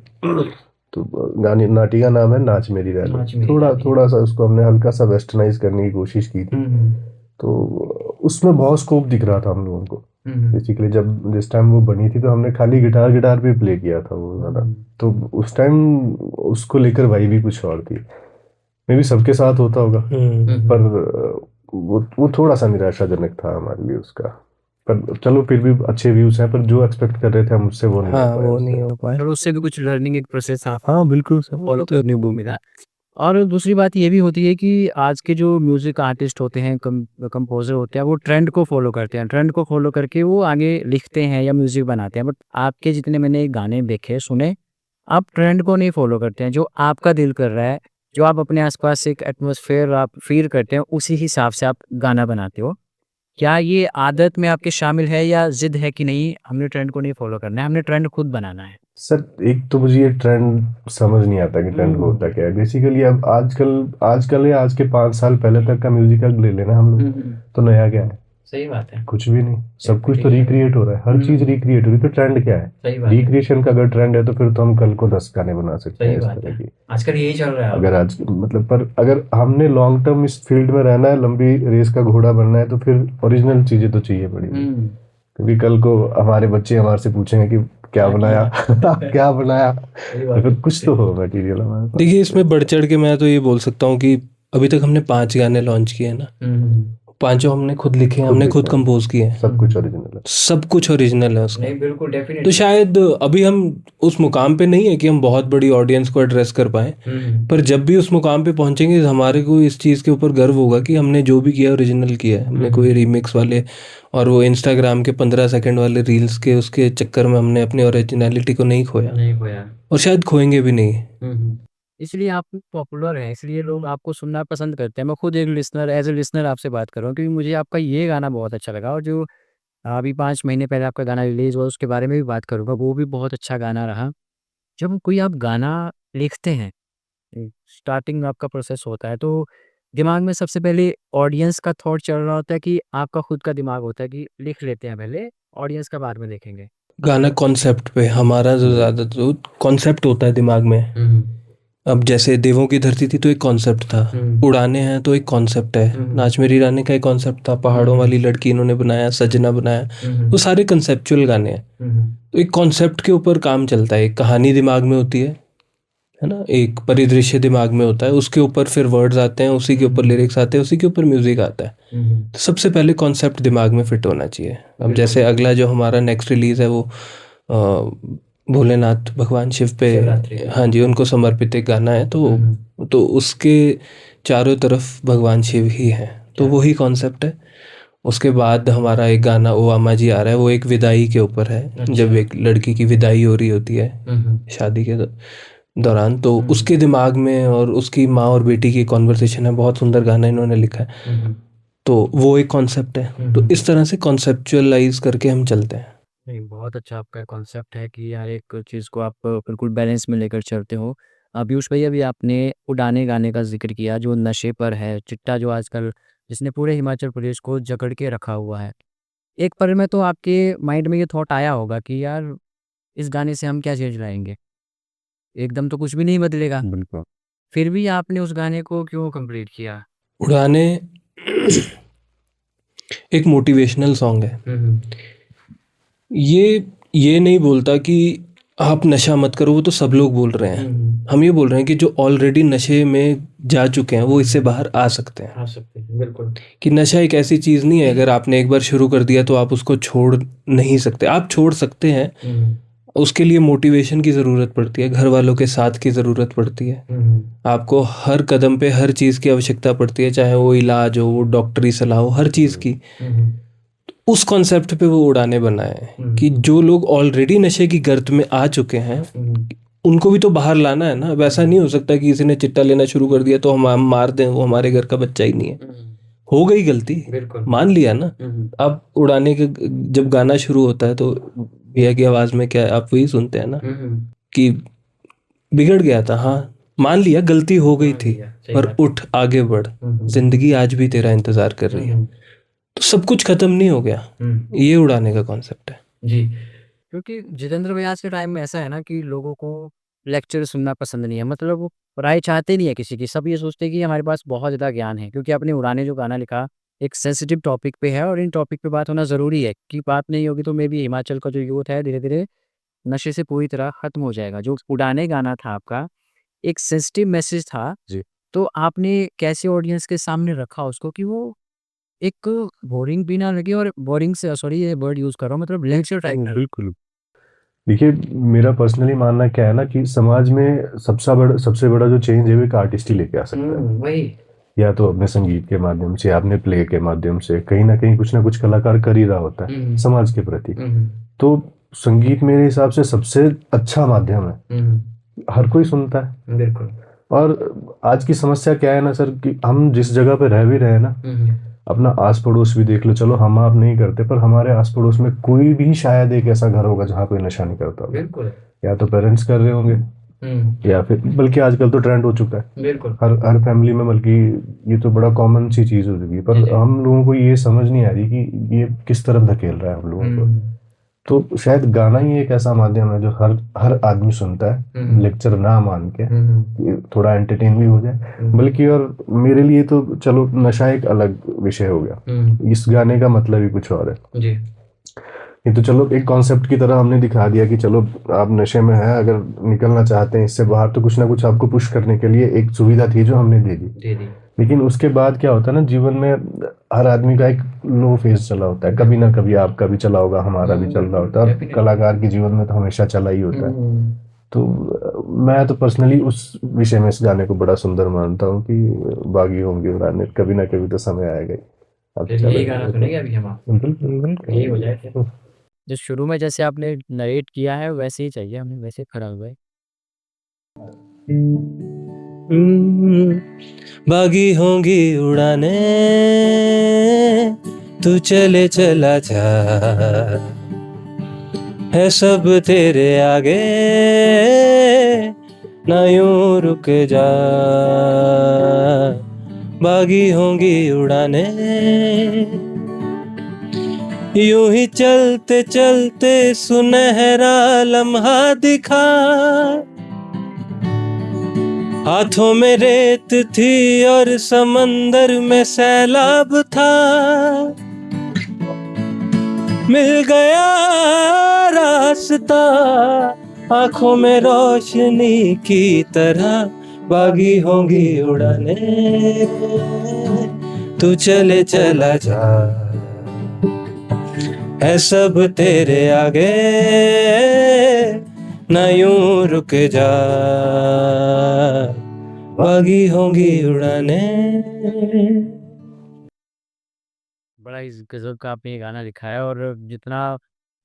तो गाने, नाटी का नाम है नाच मेरी नाच रानी। मेरी थोड़ा रानी। थोड़ा सा उसको हमने हल्का सा वेस्टर्नाइज करने की कोशिश की थी, तो उसमें बहुत स्कोप दिख रहा था हम लोगों को। बेसिकली जब जिस टाइम वो बनी थी तो हमने खाली गिटार गिटार पे प्ले किया था वो गाना, तो उस टाइम उसको लेकर वाइब भी कुछ और थी। मे भी सबके साथ होता होगा, पर वो थोड़ा सा निराशाजनक था हमारे लिए उसका। पर चलो फिर भी अच्छे व्यूज हैं, पर जो एक्सपेक्ट कर रहे थे हम उससे वो नहीं हाँ, हो पाया वो उससे। नहीं हो पाया। और उससे भी कुछ लर्निंग एक प्रोसेस था, हाँ, बिल्कुल सर। फॉलो करने को मिला। और दूसरी बात ये भी होती है कि आज के जो म्यूज़िक आर्टिस्ट होते हैं, कंपोज़र होते हैं, वो ट्रेंड को फ़ॉलो करते हैं। ट्रेंड को फ़ॉलो करके वो आगे लिखते हैं या म्यूज़िक बनाते हैं। बट आपके जितने मैंने गाने देखे, सुने, आप ट्रेंड को नहीं फ़ॉलो करते हैं। जो आपका दिल कर रहा है, जो आप अपने आस-पास एक एटमॉस्फेयर आप फ़ील करते हैं, उसी हिसाब से आप गाना बनाते हो। क्या ये आदत में आपके शामिल है या ज़िद है कि नहीं, हमने ट्रेंड को नहीं फ़ॉलो करना है, हमने ट्रेंड खुद बनाना है? सर एक तो मुझे ये ट्रेंड समझ नहीं आता कि ट्रेंड होता क्या है बेसिकली। अब आजकल या आज के 5 साल पहले तक का म्यूजिक अगर ले लेना हम लोग, तो नया क्या है? सही बात है। कुछ भी नहीं, सब कुछ तो रिक्रिएट हो रहा है, हर चीज रिक्रिएट हो रही है, तो ट्रेंड क्या है? सही बात है। रिक्रिएशन का अगर ट्रेंड है तो फिर तो हम कल को 10 गाने बना सकते सही हैं इस बात तरह है। की। आजकल यही चल रहा है। अगर आज मतलब, पर अगर हमने लॉन्ग टर्म इस फील्ड में रहना है, लंबी रेस का घोड़ा बनना है, तो फिर ओरिजिनल चीजें तो चाहिए पड़ेगी। क्योंकि कल को हमारे बच्चे हमारे से पूछेंगे कि क्या बनाया क्या बनाया, तो फिर कुछ तो हो मटेरियल हमारे पास। देखिए, इसमें बढ़ चढ़ के मैं तो ये बोल सकता हूँ कि अभी तक हमने 5 गाने लॉन्च किए हैं ना, पांचों हमने खुद लिखे हैं, हमने खुद कंपोज किए हैं, सब कुछ ओरिजिनल है। सब कुछ ओरिजिनल है उसका। नहीं, बिल्कुल तो डेफिनेटली। शायद अभी हम उस मुकाम पे नहीं है कि हम बहुत बड़ी ऑडियंस को एड्रेस कर पाए, पर जब भी उस मुकाम पे पहुंचेंगे हमारे को इस चीज़ के ऊपर गर्व होगा कि हमने जो भी किया ओरिजिनल किया है। हमने कोई रीमिक्स वाले और वो इंस्टाग्राम के 15 सेकंड वाले रील्स के उसके चक्कर में हमने अपनी ओरिजिनलिटी को नहीं खोया, और शायद खोएंगे भी नहीं। इसलिए आप पॉपुलर हैं, इसलिए लोग आपको सुनना पसंद करते हैं। मैं खुद एक लिसनर, एज़ अ लिसनर आपसे बात कर रहा हूँ, क्योंकि मुझे आपका ये गाना बहुत अच्छा लगा, और जो अभी 5 महीने पहले आपका गाना रिलीज़ हुआ, उसके बारे में भी बात करूँगा, वो भी बहुत अच्छा गाना रहा। जब कोई आप गाना लिखते हैं, स्टार्टिंग में आपका प्रोसेस होता है, तो दिमाग में सबसे पहले ऑडियंस का थॉट चल रहा होता है कि आपका खुद का दिमाग होता है कि लिख लेते हैं पहले, ऑडियंस का बाद में देखेंगे? गाना कॉन्सेप्ट पे हमारा जो ज़्यादा जो कॉन्सेप्ट होता है दिमाग में, अब जैसे देवों की धरती थी तो एक कॉन्सेप्ट था, उड़ाने हैं तो एक कॉन्सेप्ट है, नाच मेरी रानी का एक कॉन्सेप्ट था, पहाड़ों वाली लड़की इन्होंने बनाया, सजना बनाया, वो सारे कंसेप्चुअल गाने हैं। तो एक कॉन्सेप्ट के ऊपर काम चलता है, एक कहानी दिमाग में होती है ना, एक परिदृश्य दिमाग में होता है, उसके ऊपर फिर वर्ड्स आते हैं, उसी के ऊपर लिरिक्स आते हैं, उसी के ऊपर म्यूजिक आता है। तो सबसे पहले कॉन्सेप्ट दिमाग में फिट होना चाहिए। अब जैसे अगला जो हमारा नेक्स्ट रिलीज है वो भोलेनाथ भगवान शिव पे, हाँ जी, उनको समर्पित एक गाना है, तो उसके चारों तरफ भगवान शिव ही हैं, तो वही कॉन्सेप्ट है। उसके बाद हमारा एक गाना ओ आमा जी आ रहा है, वो एक विदाई के ऊपर है, जब एक लड़की की विदाई हो रही होती है शादी के दौरान, तो उसके दिमाग में और उसकी माँ और बेटी की कॉन्वर्सेशन है, बहुत सुंदर गाना इन्होंने लिखा है, तो वो एक कॉन्सेप्ट है। तो इस तरह से कॉन्सेप्चुअलाइज करके हम चलते हैं। नहीं, बहुत अच्छा आपका कॉन्सेप्ट है कि यार एक चीज़ को आप बिल्कुल बैलेंस में लेकर चलते हो। पीयूष भैया, अभी आपने उड़ाने गाने का ज़िक्र किया जो नशे पर है, चिट्टा जो आजकल जिसने पूरे हिमाचल प्रदेश को जकड़ के रखा हुआ है। एक पल में तो आपके माइंड में ये थॉट आया होगा कि यार इस गाने से हम क्या चेंज लाएँगे? एकदम तो कुछ भी नहीं बदलेगा। बिल्कुल। फिर भी आपने उस गाने को क्यों कंप्लीट किया? उड़ाने एक मोटिवेशनल सॉन्ग है। ये नहीं बोलता कि आप नशा मत करो, वो तो सब लोग बोल रहे हैं। हम ये बोल रहे हैं कि जो ऑलरेडी नशे में जा चुके हैं वो इससे बाहर आ सकते हैं। बिल्कुल। कि नशा एक ऐसी चीज़ नहीं है, अगर आपने एक बार शुरू कर दिया तो आप उसको छोड़ नहीं सकते। आप छोड़ सकते हैं, उसके लिए मोटिवेशन की ज़रूरत पड़ती है, घर वालों के साथ की ज़रूरत पड़ती है, आपको हर कदम पे हर चीज़ की आवश्यकता पड़ती है, चाहे वो इलाज हो, वो डॉक्टरी सलाह हो, हर चीज़ की। उस कॉन्सेप्ट पे वो उड़ाने बनाए कि जो लोग ऑलरेडी नशे की गर्त में आ चुके हैं उनको भी तो बाहर लाना है ना। अब ऐसा नहीं हो सकता कि किसी ने चिट्टा लेना शुरू कर दिया तो हम मार दें, वो हमारे घर का बच्चा ही नहीं है। हो गई गलती, मान लिया ना। अब उड़ाने के जब गाना शुरू होता है तो भैया की आवाज में क्या है, आप वही सुनते हैं ना कि बिगड़ गया था, हाँ मान लिया गलती हो गई थी, पर उठ आगे बढ़, जिंदगी आज भी तेरा इंतजार कर रही है। तो सब कुछ खत्म नहीं हो गया, ये उड़ाने का कॉन्सेप्ट है जी। क्योंकि जितेंद्र भाई आज के टाइम में ऐसा है ना कि लोगों को लेक्चर सुनना पसंद नहीं है, मतलब वो राय चाहते नहीं है किसी की। सब ये सोचते हैं कि हमारे पास बहुत ज़्यादा ज्ञान है, क्योंकि आपने उड़ाने जो गाना लिखा एक सेंसिटिव टॉपिक पे है और इन टॉपिक पे बात होना ज़रूरी है कि बात नहीं होगी तो मे बी हिमाचल का जो यूथ है धीरे धीरे नशे से पूरी तरह खत्म हो जाएगा। जो उड़ाने गाना था आपका एक सेंसिटिव मैसेज था जी। तो आपने कैसे ऑडियंस के सामने रखा उसको कि वो एक बोरिंग भी ना लगे, और बोरिंग से सॉरी ये वर्ड यूज कर रहा हूँ, मतलब लेक्चर टाइप ना। बिल्कुल। देखिए, मेरा पर्सनली मानना क्या है ना कि समाज में सबसे बड़ा जो चेंज है वो एक आर्टिस्ट ही लेके आ सकता है। वही। या तो अपने संगीत के माध्यम से, अपने प्ले के माध्यम से, कहीं ना कहीं कुछ ना कुछ कलाकार कर ही रहा होता है समाज के प्रति। तो संगीत मेरे हिसाब से सबसे अच्छा माध्यम है, हर कोई सुनता है। बिल्कुल। और आज की समस्या क्या है ना सर, कि हम जिस जगह पे रह भी रहे हैं ना, अपना आस पड़ोस भी देख लो, चलो हम आप नहीं करते पर हमारे आस पड़ोस में कोई भी शायद एक ऐसा घर होगा जहाँ कोई नशा नहीं करता होगा। बिल्कुल। या तो पेरेंट्स कर रहे होंगे, या फिर बल्कि आजकल तो ट्रेंड हो चुका है बिल्कुल हर फैमिली में, बल्कि ये तो बड़ा कॉमन सी चीज हो चुकी है। पर हम लोगों को ये समझ नहीं आ रही कि ये किस तरफ धकेल रहा है हम लोगों को। तो शायद गाना ही एक ऐसा माध्यम है जो हर आदमी सुनता है, लेक्चर ना मान के, थोड़ा एंटरटेन भी हो जाए। बल्कि और मेरे लिए तो चलो नशा एक अलग विषय हो गया, इस गाने का मतलब ही कुछ और है जी। ये तो चलो एक कॉन्सेप्ट की तरह हमने दिखा दिया कि चलो आप नशे में हैं, अगर निकलना चाहते हैं इससे बाहर तो कुछ ना कुछ आपको पुश करने के लिए एक सुविधा थी जो हमने दे दी। लेकिन उसके बाद क्या होता है ना, जीवन में हर आदमी का एक लो फेज चला होता है, कभी ना कभी आपका भी चला होगा, हमारा भी चल रहा होता है, और कलाकार के जीवन में तो हमेशा चला ही होता है। तो मैं तो पर्सनली उस विषय में इस गाने को बड़ा सुंदर मानता हूँ कि बागी होंगे उड़ाने, कभी ना कभी तो समय आएगा ही। अब यही गाना सुनेंगे अभी हम आप। बिल्कुल यही हो जाए जो शुरू में जैसे आपने नरेट किया है वैसे ही चाहिए हमें, वैसे खड़ा हुआ है। बागी होंगी उड़ाने तू चले चला जा, है सब तेरे आगे ना यूं रुक जा, बागी होंगी उड़ाने, यूं ही चलते चलते सुनहरा लम्हा दिखा, हाथों में रेत थी और समंदर में सैलाब था, मिल गया रास्ता आंखों में रोशनी की तरह, बागी होंगी उड़ाने, तू चले चला जा, है सब तेरे आगे, ना यूं रुक जा, बागी होंगी उड़ाने। बड़ा ही गजब का आपने ये गाना लिखा है, और जितना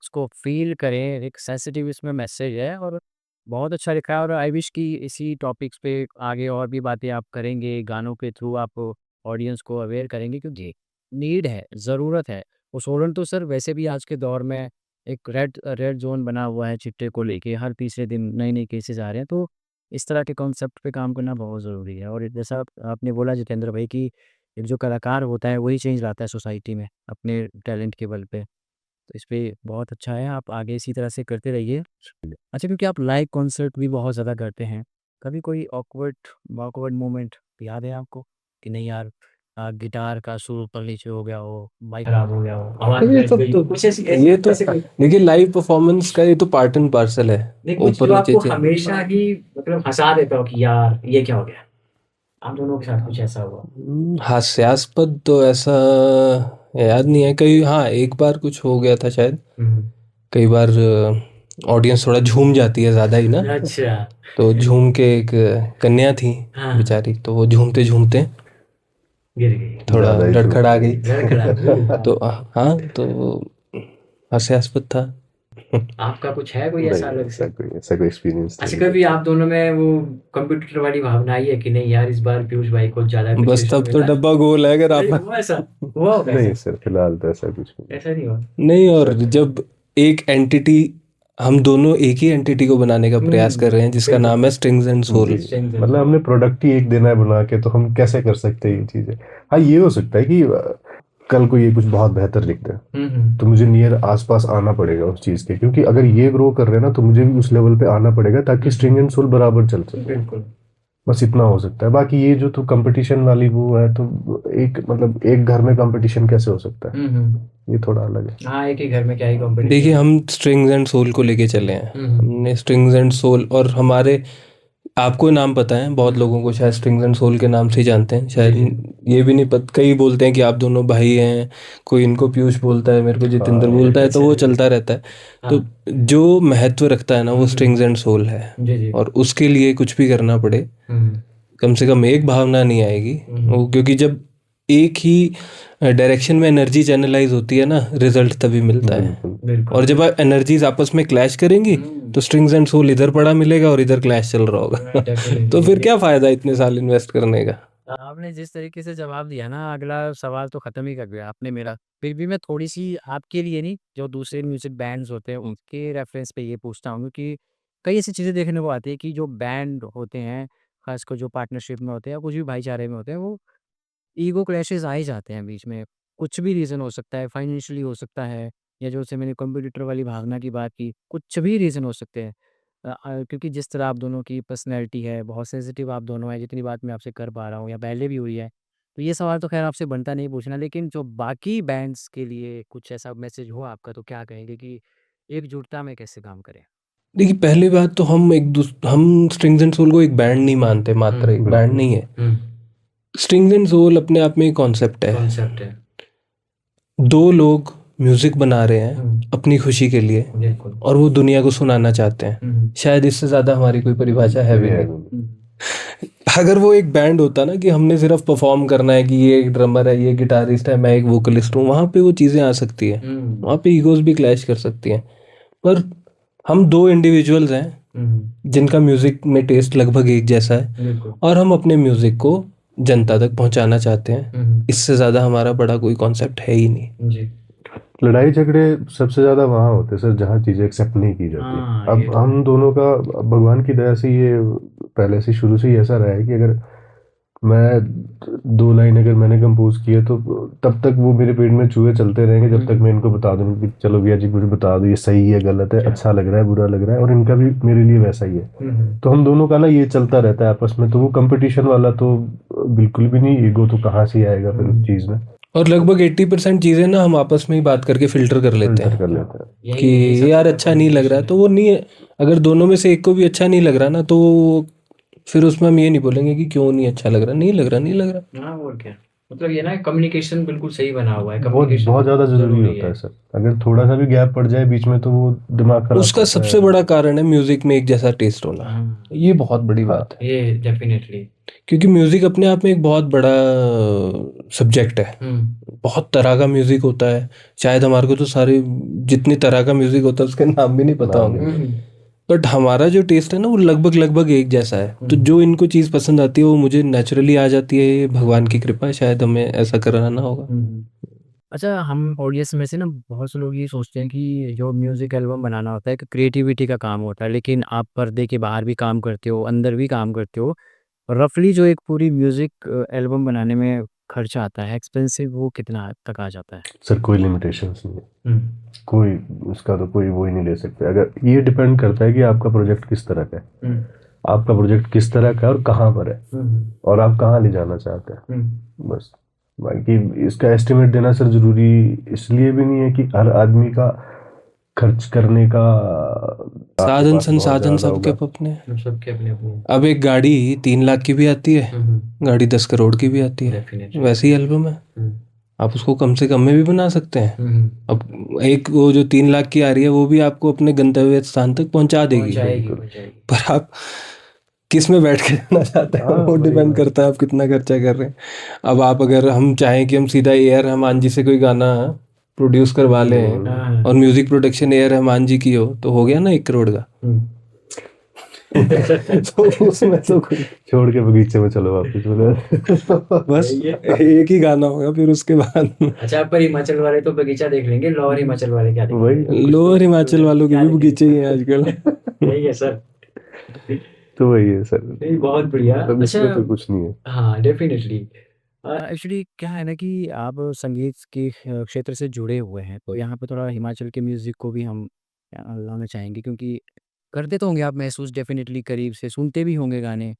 उसको फील करें, एक सेंसिटिव इसमें मैसेज है और बहुत अच्छा लिखा है। और आई विश कि इसी टॉपिक्स पे आगे और भी बातें आप करेंगे, गानों के थ्रू आप ऑडियंस को अवेयर करेंगे, क्योंकि नीड है, ज़रूरत है। वो सोलन तो सर वैसे भी आज के दौर में एक रेड रेड जोन बना हुआ है चिट्टे को लेके, हर तीसरे दिन नए नए केसेस आ रहे हैं। तो इस तरह के कॉन्सेप्ट पे काम करना बहुत ज़रूरी है। और जैसा आपने बोला जितेंद्र भाई कि एक जो कलाकार होता है वही चेंज लाता है सोसाइटी में अपने टैलेंट के बल पे। तो इस पे बहुत अच्छा है, आप आगे इसी तरह से करते रहिए। अच्छा, क्योंकि आप लाइव कॉन्सर्ट भी बहुत ज़्यादा करते हैं, कभी कोई ऑकवर्ड मोमेंट याद है आपको कि नहीं यार, गिटार का सुर ऊपर नीचे हो गया हो, माइक खराब हो गया हो, आवाज़ ये बैठ सब गई, तो कुछ ऐसी ये तो ऐसे कोई देखिए, लाइव परफॉर्मेंस का ये तो पार्ट एंड पार्सल है, नहीं, कुछ ऊपर जो नीचे आपको हमेशा ही मतलब हंसा देता हो कि यार ये क्या हो गया? आप दोनों के साथ कुछ ऐसा हुआ? हास्यास्पद तो ऐसा याद नहीं है। कई, हाँ, एक बार कुछ हो गया था शायद। कई बार ऑडियंस थोड़ा झूम जाती है ज़्यादा ही ना, अच्छा। तो झूम के एक कन्या थी हाँ। बेचारी, तो वो झूमते झूमते गिर गई, थोड़ा ज़्यादा ही लड़खड़ा गई। लड़खड़ा। तो हाँ, तो हास्यास्पद था। आपका कुछ है कोई ऐसा अलग से? ऐसा कोई एक्सपीरियंस अच्छा, कभी आप दोनों में वो कंप्यूटर वाली भावना आई है कि नहीं यार इस बार पीयूष भाई को ज्यादा कुछ बस twist तब तो मिला है? डब्बा गोल है, अगर नहीं, आप हुआ ऐसा? हुआ होगा नहीं ऐसा? सर, फिलहाल तो ऐसा कुछ नहीं। ऐसा नहीं हुआ? नहीं। और जब एक एंटिटी, हम दोनों एक ही एंटिटी को बनाने का प्रयास कर रहे हैं जिसका बिल्कुल। नाम है स्ट्रिंग्स एंड सोल। जी, मतलब हमने प्रोडक्ट ही एक देना है बना के, तो हम कैसे कर सकते हैं ये चीज़ें। हाँ, ये हो सकता है कि कल को ये कुछ बहुत बेहतर लिखते हैं तो मुझे नियर आसपास आना पड़ेगा उस चीज़ के, क्योंकि अगर ये ग्रो कर रहे हैं ना तो मुझे भी उस लेवल पे आना पड़ेगा ताकि स्ट्रिंग एंड सोल बराबर चल सके। बिल्कुल। बस इतना हो सकता है। बाकी ये जो तो कंपटीशन वाली वो है, तो एक मतलब एक घर में कंपटीशन कैसे हो सकता है, ये थोड़ा अलग है। हाँ, एक ही घर में क्या ही कंपटीशन। देखिए, हम स्ट्रिंग्स एंड सोल को लेके चले हैं। हमने स्ट्रिंग्स एंड सोल, और हमारे, आपको नाम पता है, बहुत लोगों को शायद स्ट्रिंग्स एंड सोल के नाम से ही जानते हैं, शायद ये भी नहीं पता। कई बोलते हैं कि आप दोनों भाई हैं, कोई इनको पीयूष बोलता है, मेरे को जितेंद्र बोलता है, तो वो चलता रहता है। तो जो महत्व रखता है ना, वो स्ट्रिंग्स एंड सोल है। और उसके लिए कुछ भी करना पड़े, कम से कम एक भावना नहीं आएगी वो, क्योंकि जब एक ही डायरेक्शन में एनर्जी चैनलाइज होती है ना, रिजल्ट तभी मिलता है। और जब एनर्जीज आपस में क्लैश करेंगी तो स्ट्रिंग्स एंड सोल इधर पड़ा मिलेगा और इधर क्लैश चल रहा होगा। तो फिर क्या फायदा इतने साल इन्वेस्ट करने का। आपने जिस तरीके से जवाब दिया ना, अगला सवाल तो खत्म ही कर दिया आपने मेरा। फिर भी मैं थोड़ी सी आपके लिए नहीं, जो दूसरे म्यूजिक बैंड्स होते हैं उनके रेफरेंस पे ये पूछता हूँ, क्योंकि कई ऐसी चीज़ें देखने को आती है कि जो बैंड होते हैं, खासकर जो पार्टनरशिप में होते हैं या कुछ भी भाईचारे में होते हैं, वो ईगो क्लैशेस आ ही जाते हैं बीच में। कुछ भी रीज़न हो सकता है, फाइनेंशियली हो सकता है, या जो से मैंने कंप्यूटर वाली भावना की बात की, कुछ भी रीज़न हो सकते हैं। क्योंकि जिस तरह आप दोनों की पर्सनैलिटी है, बहुत सेंसिटिव आप दोनों हैं, जितनी बात मैं आपसे कर पा रहा हूँ या पहले भी हुई है। तो ये सवाल तो ख़ैर आपसे बनता नहीं पूछना, लेकिन जो बाकी बैंड्स के लिए कुछ ऐसा मैसेज हो आपका, तो क्या कहेंगे कि एकजुटता में कैसे काम करें? देखिए, पहली बात तो हम स्ट्रिंग्स एंड सोल को एक बैंड नहीं मानते, मात्र एक बैंड नहीं है। स्ट्रिंग्स एंड सोल अपने आप में एक कॉन्सेप्ट है। दो लोग म्यूजिक बना रहे हैं अपनी खुशी के लिए, और वो दुनिया को सुनाना चाहते हैं। शायद इससे ज्यादा हमारी कोई परिभाषा है भी नहीं। अगर वो एक बैंड होता ना, कि हमने सिर्फ परफॉर्म करना है, कि ये एक ड्रमर है, ये गिटारिस्ट है, मैं एक वोकलिस्ट हूँ, वहाँ पे वो चीज़ें आ सकती है, वहाँ पे ईगोज भी क्लैश कर सकती हैं। पर हम दो इंडिविजुअल्स हैं जिनका म्यूजिक में टेस्ट लगभग एक जैसा है, और हम अपने म्यूजिक को जनता तक पहुंचाना चाहते हैं। इससे ज़्यादा हमारा बड़ा कोई कॉन्सेप्ट है ही नहीं। लड़ाई झगड़े सबसे ज़्यादा वहाँ होते हैं सर जहाँ चीज़ें एक्सेप्ट नहीं की जाती। अब हम दोनों का भगवान की दया से ये पहले से शुरू से ही ऐसा रहा है कि अगर मैं 2 लाइन अगर मैंने कंपोज किए तो तब तक वो मेरे पेट में चूहे चलते रहेंगे जब तक मैं इनको बता दूं कि चलो भैया जी मुझे बता दो ये सही है गलत है, अच्छा लग रहा है बुरा लग रहा है, और इनका भी मेरे लिए वैसा ही है। तो हम दोनों का ना ये चलता रहता है आपस में। तो वो कंपटीशन वाला तो बिल्कुल भी नहीं, ईगो तो कहाँ से आएगा फिर उस चीज में। और लगभग 80% चीजें ना हम आपस में ही बात करके फिल्टर कर लेते फिल्टर कर हैं लेते हैं। कि ये यार अच्छा नहीं लग रहा है, तो वो नहीं, अगर दोनों में से एक को भी अच्छा नहीं लग रहा ना, तो फिर उसमें हम ये नहीं बोलेंगे कि क्यों नहीं अच्छा लग रहा, नहीं लग रहा, नहीं लग रहा। हाँ और क्या, मतलब ये ना कम्युनिकेशन बिल्कुल सही बना हुआ है। बहुत कम्युनिकेशन बहुत ज्यादा जरूरी होता है सर। अगर थोड़ा सा भी गैप पड़ जाए बीच में तो वो दिमाग खराब उसका करता सबसे है। बड़ा कारण है म्यूजिक में एक जैसा टेस्ट होना। ये बहुत बड़ी बात है, ये डेफिनेटली, क्योंकि म्यूजिक अपने आप में एक बहुत बड़ा सब्जेक्ट है। बहुत तरह का म्यूजिक होता है, शायद हमारे को तो सारे जितनी तरह का म्यूजिक होता है उसके नाम भी नहीं पता होंगे, बट हमारा जो टेस्ट है ना वो लगभग लगभग एक जैसा है। तो जो इनको चीज़ पसंद आती है वो मुझे नेचुरली आ जाती है, ये भगवान की कृपा है, शायद हमें ऐसा कराना होगा। अच्छा, हम ऑडियंस में से ना बहुत से लोग ये सोचते हैं कि जो म्यूज़िक एल्बम बनाना होता है एक क्रिएटिविटी का काम होता है, लेकिन आप पर्दे के बाहर भी काम करते हो, अंदर भी काम करते हो। रफली जो एक पूरी म्यूज़िक एल्बम बनाने में खर्चा आता है, एक्सपेंसिव, वो कितना तक आ जाता है? सर कोई लिमिटेशंस नहीं है, कोई उसका तो कोई वो ही नहीं ले सकते। अगर ये डिपेंड करता है कि आपका प्रोजेक्ट किस तरह का है, आपका प्रोजेक्ट किस तरह का है और कहाँ पर है, और आप कहाँ ले जाना चाहते हैं, बस। बाकी इसका एस्टिमेट देना सर जरूरी इसलिए भी नहीं है कि हर आदमी का खर्च करने का साधन संसाधन सबके अपने, सबके अपने अपने। अब एक गाड़ी 3 लाख की भी आती है, गाड़ी 10 करोड़ की भी आती है, वैसे ही एल्बम है, आप उसको कम से कम में भी बना सकते हैं। अब एक वो जो 3 लाख की आ रही है वो भी आपको अपने गंतव्य स्थान तक पहुंचा देगी, पर आप किस में बैठ के जाना चाहते हैं वो डिपेंड करता है आप कितना खर्चा कर रहे हैं। अब आप अगर हम चाहें कि हम सीधा ए आर रहमान जी से कोई गाना प्रोड्यूस करवा लें और music production A R Rahman ji की हो गया ना 1 करोड़ का। तो उसमें तो छोड़ के बगीचे में चलो वापस बोले बस एक ही गाना होगा फिर उसके बाद। अच्छा, पर हिमाचल वाले तो बगीचा देख लेंगे, लोअर हिमाचल वाले क्या देखेंगे? वही लोअर हिमाचल वालों के भी बगीचे ही हैं आजकल। यही है सर। तो वही है सर, नहीं, बहुत बढ़िया। इसमें तो कुछ नहीं है। हाँ डेफिनेटली। एक्चुअली क्या है ना कि आप संगीत के क्षेत्र से जुड़े हुए हैं, तो यहाँ पे थोड़ा हिमाचल के म्यूज़िक को भी हम लाना चाहेंगे, क्योंकि करते तो होंगे आप महसूस, डेफिनेटली करीब से सुनते भी होंगे गाने।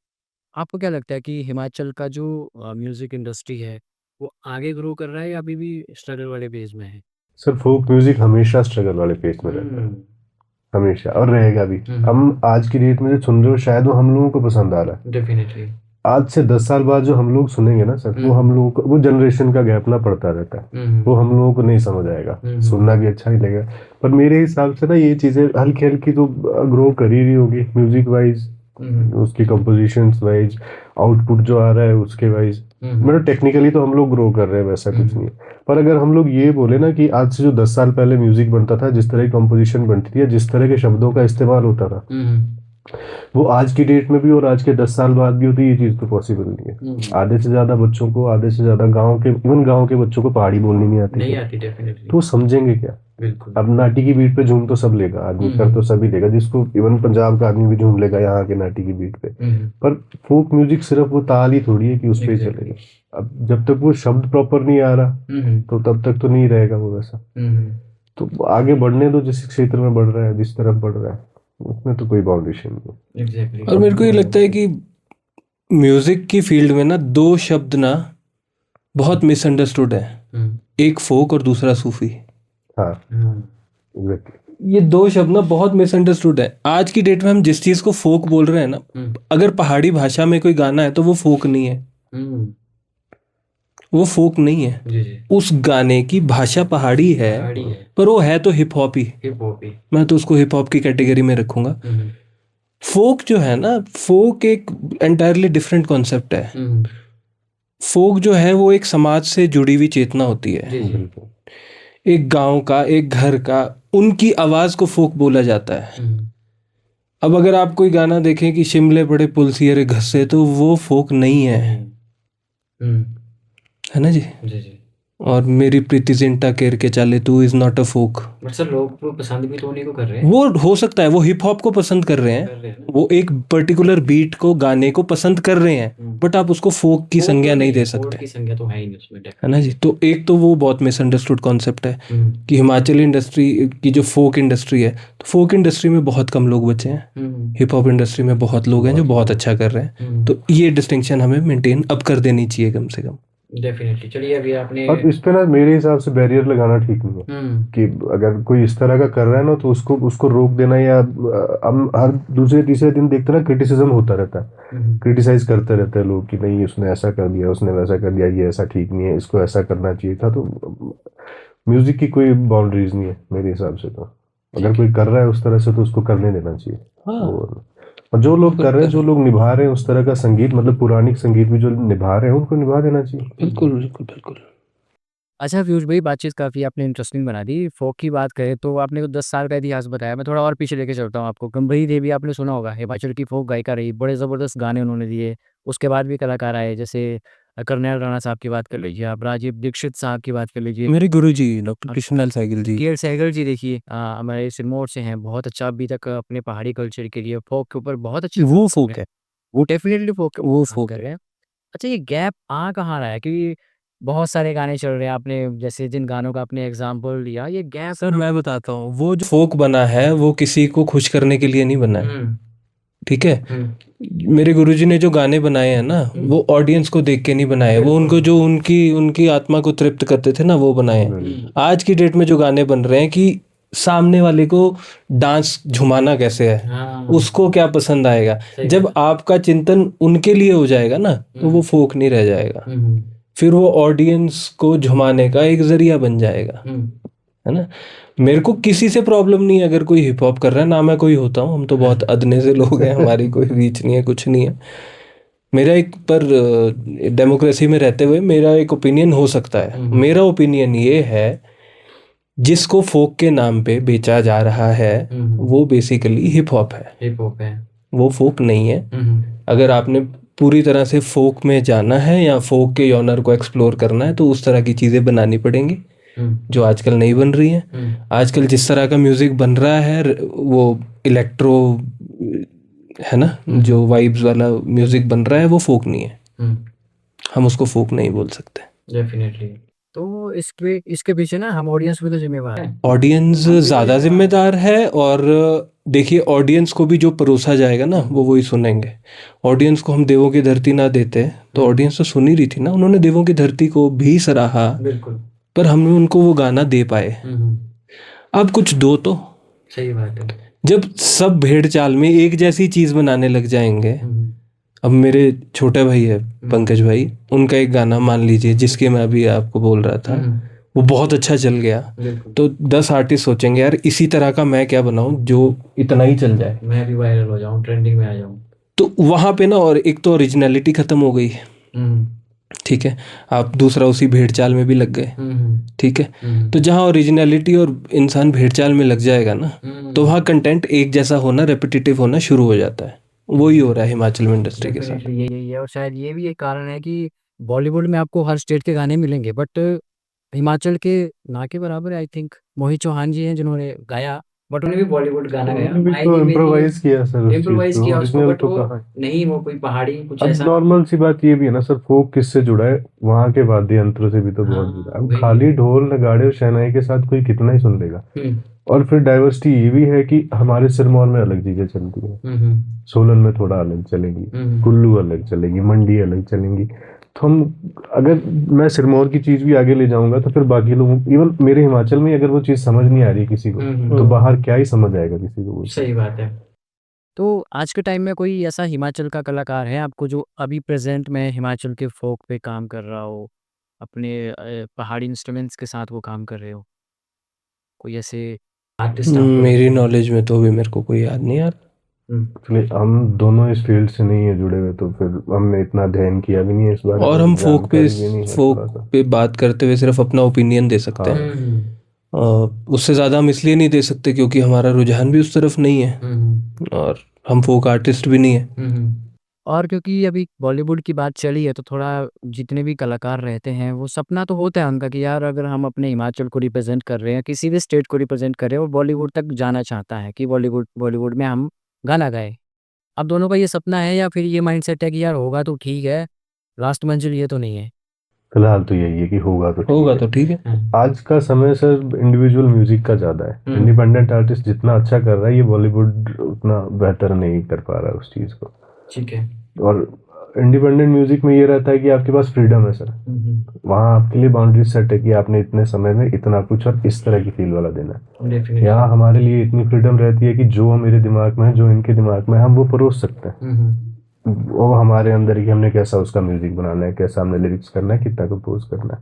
आपको क्या लगता है कि हिमाचल का जो म्यूज़िक इंडस्ट्री है, वो आगे ग्रो कर रहा है या अभी भी स्ट्रगल वाले फेज़ में है? सर फोक म्यूजिक हमेशा स्ट्रगल वाले फेज में रहता है, हमेशा, और रहेगा भी। हम आज की डेट में जो सुन रहे हो शायद वो हम लोगों को पसंद आ रहा है, डेफिनेटली। आज से 10 साल बाद जो हम लोग सुनेंगे ना सर, वो हम लोगों को, वो जनरेशन का गैप ना पड़ता रहता है, वो हम लोगों को नहीं समझ आएगा, सुनना भी अच्छा ही लगेगा। पर मेरे हिसाब से ना ये चीजें हल्की हल्की तो ग्रो कर ही रही होगी म्यूजिक वाइज, उसकी कंपोजिशंस वाइज, आउटपुट जो आ रहा है उसके वाइज, मतलब टेक्निकली तो हम लोग ग्रो कर रहे हैं, वैसा कुछ नहीं है। पर अगर हम लोग ये बोले ना कि आज से जो 10 साल पहले म्यूजिक बनता था, जिस तरह की कंपोजिशन बनती थी, जिस तरह के शब्दों का इस्तेमाल होता था, वो आज की डेट में भी और आज के 10 साल बाद भी होती, ये चीज तो पॉसिबल नहीं है। आधे से ज्यादा बच्चों को, आधे से ज्यादा गांव के, इवन गांव के बच्चों को पहाड़ी बोलनी नहीं आती डेफिनेटली। तो वो समझेंगे क्या? बिल्कुल। अब नाटी की बीट पे झूम तो सब लेगा आदमी, कर तो सभी लेगा, जिसको इवन पंजाब का आदमी भी झूम लेगा यहाँ के नाटी की बीट पे। पर फोक म्यूजिक सिर्फ वो ताल ही थोड़ी है कि उस पे चलेगा। अब जब तक वो शब्द प्रॉपर नहीं आ रहा तो तब तक तो नहीं रहेगा वो वैसा। तो आगे बढ़ने दो, जिस क्षेत्र में बढ़ रहा है, जिस तरफ बढ़ रहा है, उसमें तो कोई बाउंडेशन नहीं। एग्जैक्टली। और मेरे को ये लगता है कि म्यूजिक की फील्ड में ना 2 शब्द ना बहुत मिसअंडरस्टूड है, एक फोक और दूसरा सूफी। हाँ एग्जैक्टली। ये 2 शब्द ना बहुत मिसअंडरस्टूड है। आज की डेट में हम जिस चीज को फोक बोल रहे हैं ना, अगर पहाड़ी भाषा में कोई गाना है तो वो फोक नहीं है, वो फोक नहीं है। जी। उस गाने की भाषा पहाड़ी है, पर वो है तो हिप हॉप ही। मैं तो उसको हिप हॉप की कैटेगरी में रखूंगा। फोक जो है ना, फोक एक एंटायरली डिफरेंट कॉन्सेप्ट है। फोक जो है वो एक समाज से जुड़ी हुई चेतना होती है, एक गांव का, एक घर का, उनकी आवाज को फोक बोला जाता है। अब अगर आप कोई गाना देखें कि शिमले बड़े पुलसियर घसे, तो वो फोक नहीं है, है ना जी? जी। और मेरी प्रीति जिंटा केर के चाले तू is not a folk. But sir लोग वो पसंद भी तो उन्हीं को कर रहे हैं। वो हो सकता है वो हिप हॉप को पसंद कर रहे हैं, वो एक पर्टिकुलर बीट को गाने को पसंद कर रहे हैं, बट आप उसको फोक की संज्ञा नहीं दे सकते, की संज्ञा तो है ही नहीं उसमें, है ना जी। तो एक तो वो बहुत मिसअंडरस्टूड कॉन्सेप्ट है कि हिमाचली इंडस्ट्री की जो फोक इंडस्ट्री है, तो फोक इंडस्ट्री में बहुत कम लोग बचे हैं, हिप हॉप इंडस्ट्री में बहुत लोग हैं जो बहुत अच्छा कर रहे हैं। तो ये डिस्टिंक्शन हमें मेंटेन अब कर देनी चाहिए कम से कम। डेफिनेटली। चलिए अभी आपने और इस पे ना मेरे हिसाब से बैरियर लगाना ठीक नहीं है कि अगर कोई इस तरह का कर रहा है ना तो उसको रोक देना, या हम हर दूसरे तीसरे दिन देखते ना क्रिटिसिज्म होता रहता है, क्रिटिसाइज करते रहते हैं लोग कि नहीं उसने ऐसा कर दिया, उसने वैसा कर दिया, ये ऐसा ठीक नहीं है, इसको ऐसा करना चाहिए था। तो म्यूजिक की कोई बाउंड्रीज नहीं है मेरे हिसाब से। तो अगर कोई कर रहा है उस तरह से तो उसको करने देना चाहिए। और जो लोग कर रहे हैं, जो लोग निभा रहे हैं उस तरह का संगीत, मतलब पुरानी संगीत भी जो निभा रहे हैं उनको निभा देना चाहिए। बिल्कुल बिल्कुल बिल्कुल। अच्छा पीयूष भाई, बातचीत काफ़ी आपने इंटरेस्टिंग बना दी। फोक की बात करें तो आपने को 10 साल का इतिहास बताया, मैं थोड़ा और पीछे लेके चलता हूँ आपको। गंभीर देवी आपने सुना होगा, हिमाचल की फोक गायिका रही, बड़े ज़बरदस्त गाने उन्होंने दिए। उसके बाद भी कलाकार आए, जैसे करनैल राणा साहब की बात कर लीजिए, आप राजीव दीक्षित साहब की बात कर लीजिए, मेरे गुरुजी डॉक्टर कृष्णलाल सहगल जी। के सहगल जी देखिए, हमारे सिरमौर से हैं, बहुत अच्छा अभी तक अपने पहाड़ी कल्चर के लिए फोक के ऊपर बहुत अच्छे वो फोक है, वो डेफिनेटली फोक वो काम फोक कर है। रहे हैं। अच्छा ये गैप आ कहाँ रहा है? क्योंकि बहुत सारे गाने चल रहे हैं, आपने जैसे जिन गानों का आपने एग्जांपल लिया, ये गैप सर मैं बताता हूँ, वो जो फोक बना है वो किसी को खुश करने के लिए नहीं बना है, ठीक है। मेरे गुरुजी ने जो गाने बनाए हैं ना, वो ऑडियंस को देख के नहीं बनाए, वो उनको जो उनकी उनकी आत्मा को तृप्त करते थे ना, वो बनाए हैं। आज की डेट में जो गाने बन रहे हैं कि सामने वाले को डांस झुमाना कैसे है, उसको क्या पसंद आएगा, जब आपका चिंतन उनके लिए हो जाएगा ना, तो वो फोक नहीं रह जाएगा, फिर वो ऑडियंस को झुमाने का एक जरिया बन जाएगा, है ना। मेरे को किसी से प्रॉब्लम नहीं है अगर कोई हिप हॉप कर रहा है, ना मैं कोई होता हूँ, हम तो बहुत अदने से लोग हैं, हमारी कोई रीच नहीं है, कुछ नहीं है। मेरा एक पर डेमोक्रेसी में रहते हुए मेरा एक ओपिनियन हो सकता है। मेरा ओपिनियन ये है, जिसको फोक के नाम पे बेचा जा रहा है वो बेसिकली हिप हॉप है, वो फोक नहीं है। अगर आपने पूरी तरह से फोक में जाना है या फोक के जॉनर को एक्सप्लोर करना है, तो उस तरह की चीज़ें बनानी पड़ेंगी जो आजकल नहीं बन रही हैं। आजकल जिस तरह का म्यूज़िक बन रहा है वो इलेक्ट्रो है ना, जो वाइब्स वाला म्यूज़िक बन रहा है वो फोक नहीं है, हम उसको फोक नहीं बोल सकते। डेफिनेटली। तो इसके पीछे ना हम ऑडियंस भी तो जिम्मेवार है, ऑडियंस ज़्यादा जिम्मेदार है। और देखिए ऑडियंस को भी जो परोसा जाएगा ना वो वही सुनेंगे। ऑडियंस को हम देवों की धरती ना देते तो ऑडियंस तो सुन ही रही थी ना, उन्होंने देवों की धरती को भी सराहा, बिल्कुल, पर हमने उनको वो गाना दे पाए। अब कुछ दो तो सही बात है। जब सब भेड़ चाल में एक जैसी चीज़ बनाने लग जाएंगे, अब मेरे छोटे भाई है पंकज भाई, उनका एक गाना मान लीजिए जिसके मैं अभी आपको बोल रहा था, वो बहुत अच्छा चल गया, तो 10 आर्टिस्ट सोचेंगे यार इसी तरह का मैं क्या बनाऊं जो इतना ही चल जाए, मैं भी वायरल हो जाऊं, ट्रेंडिंग में आ जाऊं। तो वहां पे ना, और एक तो ओरिजिनलिटी खत्म हो गई, ठीक है, आप दूसरा उसी भेड़ चाल में भी लग गए, ठीक है। तो जहाँ ओरिजिनलिटी और इंसान भेड़ चाल में लग जाएगा ना, तो वहाँ कंटेंट एक जैसा होना, रेपिटेटिव होना शुरू हो जाता है। वही हो रहा है हिमाचल में इंडस्ट्री के साथ। यही है, और शायद ये भी एक कारण है कि बॉलीवुड में आपको हर स्टेट के गाने मिलेंगे, बट हिमाचल के ना के बराबर आई थिंक मोहित चौहान जी हैं जिन्होंने गाया, बट उन्हें भी बॉलीवुड गाना गाया, इम्प्रोवाइज किया सर, इम्प्रोवाइज किया उसको, ओरिजिनल बट तो वो कहाँ है। नहीं, वो कोई पहाड़ी कुछ अब ऐसा। नॉर्मल सी बात ये भी है ना सर, फोक किससे जुड़ा है, वहाँ के वाद्य यंत्रों से भी तो बहुत जुड़ा है। अब खाली ढोल नगाड़े और शहनाई के साथ कोई कितना ही सुन लेगा। और फिर डाइवर्सिटी ये भी है कि हमारे सिरमौर में अलग चीजें चलती हैं, सोलन में थोड़ा अलग चलेंगी, कुल्लू अलग चलेगी, मंडी अलग चलेंगी। तो हम अगर मैं सिरमौर की चीज भी आगे ले जाऊंगा तो फिर बाकी लोगों, इवन मेरे हिमाचल में अगर वो चीज समझ नहीं आ रही किसी को, तो बाहर क्या ही समझ आएगा किसी को। सही बात है। तो आज के टाइम में कोई ऐसा हिमाचल का कलाकार है आपको जो अभी प्रेजेंट में हिमाचल के फोक पे काम कर रहा हो, अपने पहाड़ी इंस्ट्रूमेंट्स के साथ वो काम कर रहे हो, कोई ऐसे आर्टिस्ट? मेरी नॉलेज में तो अभी मेरे को कोई याद नहीं यार। हम दोनों इस फील्ड से नहीं है जुड़े हुए, तो फिर हमने इतना अध्ययन किया भी नहीं है इस बारे में, और हम फोक पे बात करते हुए सिर्फ अपना ओपिनियन दे सकते हैं। उससे ज़्यादा हम इसलिए नहीं दे सकते क्योंकि हमारा रुझान भी उस तरफ नहीं है, और हम फोक आर्टिस्ट भी नहीं है। और क्योंकि अभी बॉलीवुड की बात चली है तो थोड़ा जितने भी कलाकार रहते हैं वो सपना तो होता है उनका कि यार अगर हम अपने हिमाचल को रिप्रेजेंट कर रहे हैं, किसी भी स्टेट को रिप्रेजेंट कर रहे हैं, वो बॉलीवुड तक जाना चाहता है कि बॉलीवुड बॉलीवुड में हम गाना गाएँ। अब दोनों का ये सपना है या फिर ये माइंडसेट है कि यार होगा तो ठीक है, लास्ट मंजिल ये तो नहीं है? फिलहाल तो यही है कि होगा तो ठीक होगा है। तो ठीक है। आज का समय सर इंडिविजुअल म्यूजिक का ज़्यादा है। इंडिपेंडेंट आर्टिस्ट जितना अच्छा कर रहा है, ये बॉलीवुड उतना बेहतर नहीं कर पा रहा है उस चीज़ को। ठीक है। और इंडिपेंडेंट म्यूजिक में ये रहता है कि आपके पास फ्रीडम है सर। वहाँ आपके लिए बाउंड्री सेट है कि आपने इतने समय में इतना कुछ और इस तरह की फील वाला देना है। यहाँ हमारे लिए इतनी फ्रीडम रहती है कि जो मेरे दिमाग में है, जो इनके दिमाग में है, हम वो परोस सकते हैं। वो हमारे अंदर ही, हमने कैसा उसका म्यूजिक बनाना है, कैसा हमने लिरिक्स करना है, कितना कंपोज करना है,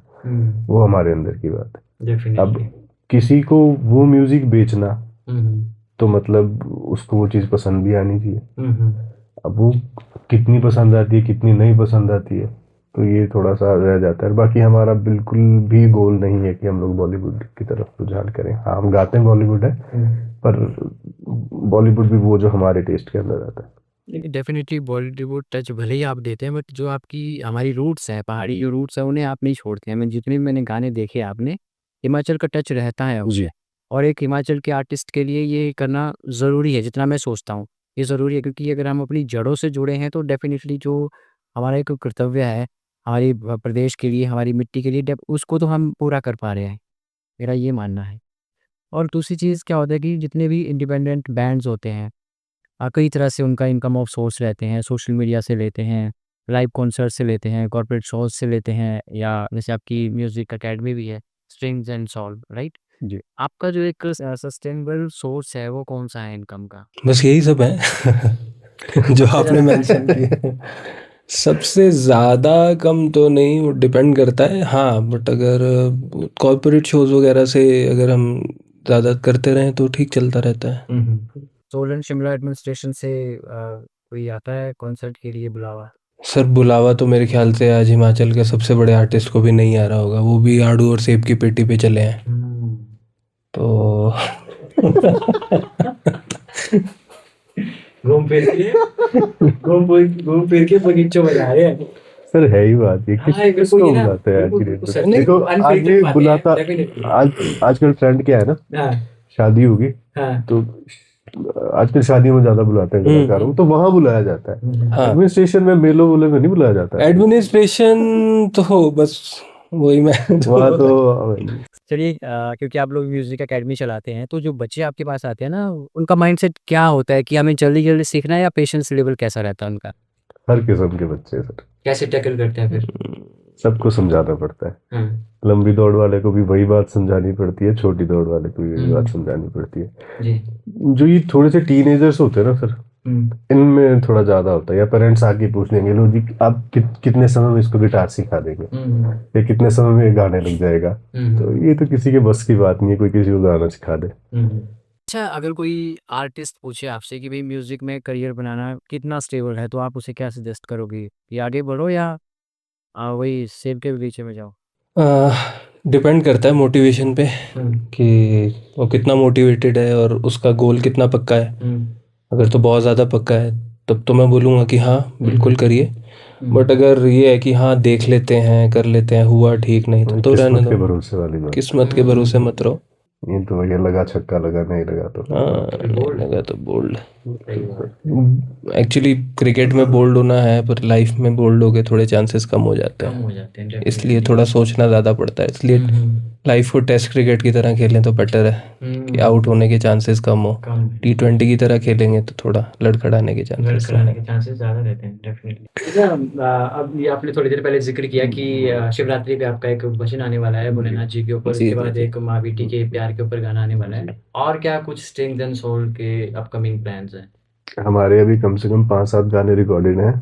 वो हमारे अंदर की बात है। अब किसी को वो म्यूजिक बेचना, तो मतलब उसको वो चीज़ पसंद भी आनी चाहिए। अब वो कितनी पसंद आती है, कितनी नहीं पसंद आती है, तो ये थोड़ा सा रह जाता है। बाकी हमारा बिल्कुल भी गोल नहीं है कि हम लोग बॉलीवुड की तरफ रुझान करें। हाँ, हम गाते हैं बॉलीवुड है, पर बॉलीवुड भी वो जो हमारे टेस्ट के अंदर आता है। डेफिनेटली बॉलीवुड टच भले ही आप देते हैं बट जो आपकी हमारी रूट्स हैं, पहाड़ी जो रूट्स हैं उन्हें आप नहीं छोड़ते हैं। मैं जितने भी मैंने गाने देखे आपने, हिमाचल का टच रहता है उसमें। और एक हिमाचल के आर्टिस्ट के लिए ये करना ज़रूरी है, जितना मैं सोचता हूँ ये ज़रूरी है, क्योंकि अगर हम अपनी जड़ों से जुड़े हैं तो डेफिनेटली जो हमारा एक कर्तव्य है हमारी प्रदेश के लिए, हमारी मिट्टी के लिए, उसको तो हम पूरा कर पा रहे हैं, मेरा ये मानना है। और दूसरी चीज़ क्या होता है कि जितने भी इंडिपेंडेंट बैंड्स होते हैं, कई तरह से उनका इनकम ऑफ सोर्स रहते हैं, सोशल मीडिया से लेते हैं, लाइव कॉन्सर्ट से लेते हैं, कॉर्पोरेट शोज़ से लेते हैं, या जैसे आपकी म्यूज़िक अकेडमी भी है, स्ट्रिंग्स एंड सॉल्व, राइट? जी। आपका जो एक सस्टेनेबल सोर्स है वो कौन-सा है इनकम का? बस यही सब है जो आपने मेंशन किया। सबसे ज़्यादा कम तो नहीं, वो डिपेंड करता है। हाँ, बट अगर कॉर्पोरेट शोज़ वगैरह से अगर हम ज़्यादा करते रहें तो ठीक चलता रहता है। सोलन शिमला एडमिनिस्ट्रेशन से कोई आता है कॉन्सर्ट के लिए बुलावा? सर बुलावा तो मेरे ख्याल से आज हिमाचल के सबसे बड़े आर्टिस्ट को भी नहीं आ रहा होगा, वो भी आड़ू और सेब की पेटी पे चले हैं। तो घूम फिर के बगीचों में जा रहे हैं। सर है ही बात ये, किसको बुलाते हैं आज की डेट में? देखो आज ये बुलाता, आजकल ट्रेंड क्या है ना, शादी होगी तो आजकल शादियों में ज्यादा बुलाते हैं कलाकारों को, तो वहां बुलाया जाता है। हाँ, एडमिनिस्ट्रेशन में मेलों वोले में नहीं बुलाया जाता है। एडमिनिस्ट्रेशन तो बस वही मैं वहाँ तो चलिए, क्योंकि आप लोग म्यूजिक अकेडमी चलाते हैं तो जो बच्चे आपके पास आते हैं ना, उनका माइंडसेट क्या होता है कि हमें जल्दी जल्दी सीखना है, या पेशेंस लेवल कैसा रहता है उनका? हर किस्म के बच्चे हैं सर। कैसे टैकल करते हैं फिर? सबको समझाना पड़ता है। लंबी दौड़ वाले को भी वही बात समझानी पड़ती है, छोटी दौड़ वाले को भी वही बात समझानी पड़ती है। जी। जो ये थोड़े से टीनेजर्स होते हैं ना सर, इनमें थोड़ा ज्यादा होता है। या पेरेंट्स आके पूछ लेंगे, लो जी आप कितने समय में इसको गिटार सिखा देंगे, या कितने समय में ये गाने लग जाएगा। तो ये तो किसी के बस की बात नहीं है, कोई किसी को गाना सिखा दे। अच्छा, अगर कोई आर्टिस्ट पूछे आपसे कि भाई म्यूजिक में करियर बनाना कितना स्टेबल है, तो आप उसे क्या सजेस्ट करोगे कि आगे बढ़ो या वही सेब के बगीचे में जाओ? डिपेंड करता है मोटिवेशन पे कि वो कितना मोटिवेटेड है और उसका गोल कितना पक्का है। अगर तो बहुत ज़्यादा पक्का है तब तो मैं बोलूँगा कि हाँ बिल्कुल करिए। बट अगर ये है कि हाँ देख लेते हैं, कर लेते हैं, हुआ ठीक नहीं तो रहने किस्मत के दो। भरोसे वाली बात। किस्मत के भरोसे मत रहो। ये तो भैया लगा छक्का, लगा नहीं लगा तो हाँ, लगा तो बोल्ड। एक्चुअली क्रिकेट में बोल्ड होना है, पर लाइफ में बोल्ड हो के थोड़े चांसेस कम हो जाते हैं, इसलिए थोड़ा सोचना ज़्यादा पड़ता है। इसलिए लाइफ को टेस्ट क्रिकेट की तरह खेलें तो बेटर है कि आउट होने के चांसेस कम हो। T20 की तरह खेलेंगे तो थोड़ा लड़खड़ाने के चांसेस ज़्यादा रहते हैं डेफिनेटली। अब ये आपने थोड़ी देर पहले जिक्र किया कि शिवरात्रि पे आपका एक भजन आने वाला है भोलेनाथ जी के ऊपर, उसके बाद एक माँ बेटी के प्यार के ऊपर गाना आने वाला है, और क्या कुछ स्ट्रिंग्स एंड सोल के अपकमिंग प्लान्स हैं? हमारे अभी कम से कम 5-7 गाने रिकॉर्डेड हैं,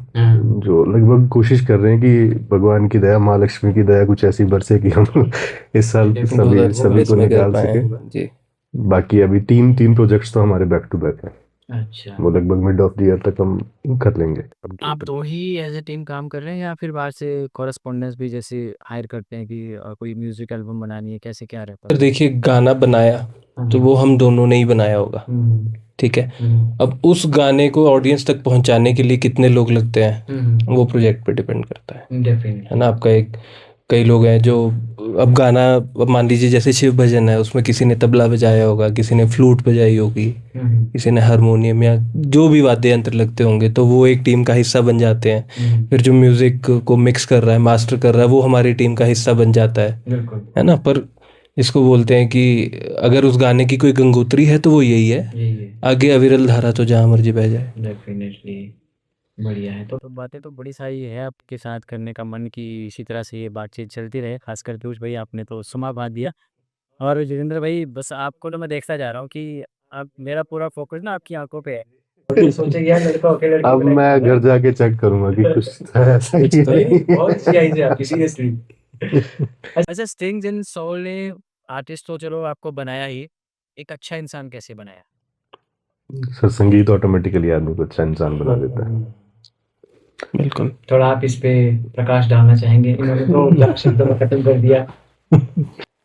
जो लगभग कोशिश कर रहे हैं कि भगवान की दया, माँ लक्ष्मी की दया कुछ ऐसी बरसे कि हम इस साल सभी को निकाल सके। बाकी अभी तीन प्रोजेक्ट्स तो हमारे बैक टू बैक हैं। अच्छा, वो लगभग मिड ऑफ द ईयर तक हम कर लेंगे। आप दो ही एज ए टीम काम कर रहे हैं या फिर बाहर से कॉरेस्पॉन्डेंस भी जैसे हायर करते हैं कि कोई म्यूजिक एल्बम बनानी है, कैसे क्या रहता है? देखिए गाना बनाया तो वो हम दोनों ने ही बनाया होगा, ठीक है। अब उस गाने को ऑडियंस तक पहुंचाने के लिए कितने लोग लगते हैं वो प्रोजेक्ट पे डिपेंड करता है ना। आपका एक कई लोग हैं जो अब गाना, अब मान लीजिए जैसे शिव भजन है, उसमें किसी ने तबला बजाया होगा, किसी ने फ्लूट बजाई होगी, किसी ने हारमोनियम या जो भी वाद्य यंत्र लगते होंगे, तो वो एक टीम का हिस्सा बन जाते हैं। फिर जो म्यूजिक को मिक्स कर रहा है, मास्टर कर रहा है, वो हमारी टीम का हिस्सा बन जाता है ना। पर इसको बोलते हैं कि अगर उस गाने की कोई गंगोत्री है तो वो यही है, आगे अविरल धारा तो जहाँ मर्जी बह जाए। डेफिनेटली बढ़िया है। तो बातें तो बड़ी सारी है आपके साथ करने का मन की इसी तरह से ये बातचीत चलती रहे। खासकर पीयूष भाई आपने तो सुमा बांध दिया। और जितेंद्र भाई बस आपको तो मैं देखता जा रहा हूँ कि अब मेरा पूरा फोकस ना आपकी आंखों पे है। सोचे यार लड़का होके लड़की अब मैं घर जाके चेक करूंगा कि कुछ ऐसा ही है। बहुत अच्छी आई है आपकी सीरियसली। अच्छा, स्ट्रिंग्स एंड सोल ने आर्टिस्ट तो चलो आपको बनाया ही, एक अच्छा इंसान कैसे बनाया? सर संगीत ऑटोमेटिकली आदमी को अच्छा इंसान बना देता है। बिल्कुल। थोड़ा आप इस पे प्रकाश डालना चाहेंगे? इन्होंने तो 4 शब्दों में खत्म कर दिया।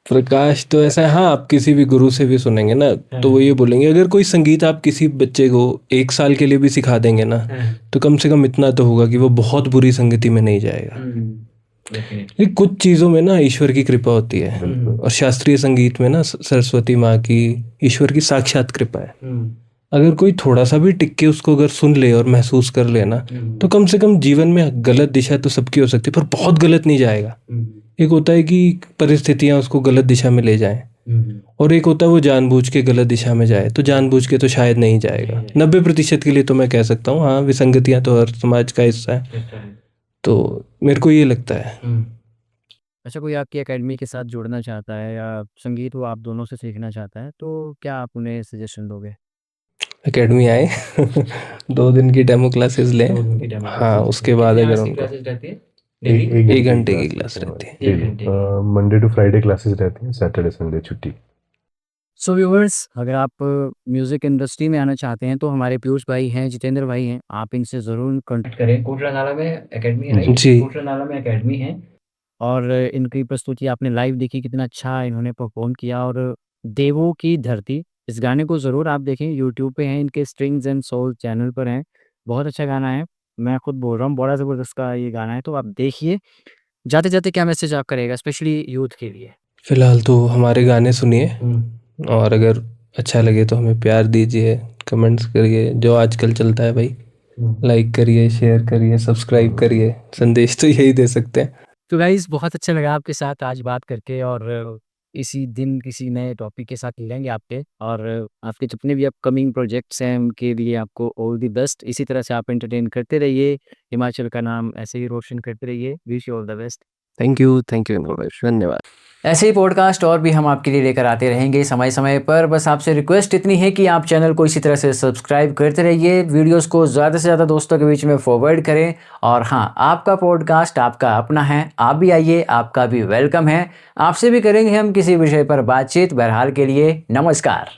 प्रकाश तो ऐसा है, हाँ, आप किसी भी गुरु से भी सुनेंगे ना तो वो ये बोलेंगे, अगर कोई संगीत आप किसी बच्चे को 1 साल के लिए भी सिखा देंगे ना, तो कम से कम इतना तो होगा कि वो बहुत बुरी संगति में नहीं जाएगा। ये कुछ चीज़ों में ना ईश्वर की कृपा होती है, और शास्त्रीय संगीत में ना सरस्वती माँ की, ईश्वर की साक्षात कृपा है। अगर कोई थोड़ा सा भी टिक के उसको अगर सुन ले और महसूस कर ले ना, तो कम से कम जीवन में गलत दिशा तो सबकी हो सकती है, पर बहुत गलत नहीं जाएगा। एक होता है कि परिस्थितियां उसको गलत दिशा में ले जाएं, और एक होता है वो जानबूझ के गलत दिशा में जाए। तो जानबूझ के तो शायद नहीं जाएगा, 90% के लिए तो मैं कह सकता हूँ। हाँ, विसंगतियां तो हर समाज का हिस्सा है, तो मेरे को ये लगता है। अच्छा, कोई आपकी एकेडमी के साथ जुड़ना चाहता है या संगीत वो आप दोनों से सीखना चाहता है, तो क्या आप उन्हें सजेशन दोगे? एकेडमी आए 2 दिन की डेमो क्लासेस लें। हाँ, उसके बाद अगर उनको एक घंटे की क्लास रहती है। मंडे टू फ्राइडे क्लासेस रहती हैं, सैटरडे संडे छुट्टी। सो व्यूअर्स, अगर आप म्यूज़िक इंडस्ट्री में आना चाहते हैं तो हमारे पीयूष भाई हैं, जितेंद्र भाई हैं, आप इनसे ज़रूर कॉन्टैक्ट करें। कोटला नाला में एकेडमी है, राइट? जी। कोटला नाला में एकेडमी है। और इनकी प्रस्तुति आपने लाइव देखी, कितना अच्छा इन्होंने परफॉर्म किया। और देवों की धरती, इस गाने को ज़रूर आप देखें, यूट्यूब पे है, इनके स्ट्रिंग्स एंड सोल चैनल पर हैं। बहुत अच्छा गाना है, मैं खुद बोल रहा हूँ, बड़ा ज़बरदस्त का ये गाना है, तो आप देखिए। जाते-जाते क्या मैसेज आप करेगा स्पेशली यूथ के लिए? फिलहाल तो हमारे गाने सुनिए, और अगर अच्छा लगे तो हमें प्यार दीजिए, कमेंट्स करिए, जो आजकल चलता है भाई, लाइक करिए, शेयर करिए, सब्सक्राइब करिए। संदेश तो यही दे सकते हैं। तो गाइस, बहुत अच्छा लगा आपके साथ आज बात करके, और इसी दिन किसी नए टॉपिक के साथ मिलेंगे आपके। और आपके जितने भी अपकमिंग प्रोजेक्ट्स हैं उनके लिए आपको ऑल द बेस्ट। इसी तरह से आप एंटरटेन करते रहिए, हिमाचल का नाम ऐसे ही रोशन करते रहिए। Wish you all the best. Thank you धन्यवाद। ऐसे ही पॉडकास्ट और भी हम आपके लिए लेकर आते रहेंगे समय समय पर। बस आपसे रिक्वेस्ट इतनी है कि आप चैनल को इसी तरह से सब्सक्राइब करते रहिए, वीडियोस को ज़्यादा से ज़्यादा दोस्तों के बीच में फॉरवर्ड करें। और हाँ, आपका पॉडकास्ट आपका अपना है, आप भी आइए, आपका भी वेलकम है। आपसे भी करेंगे हम किसी विषय पर बातचीत। बहरहाल के लिए नमस्कार।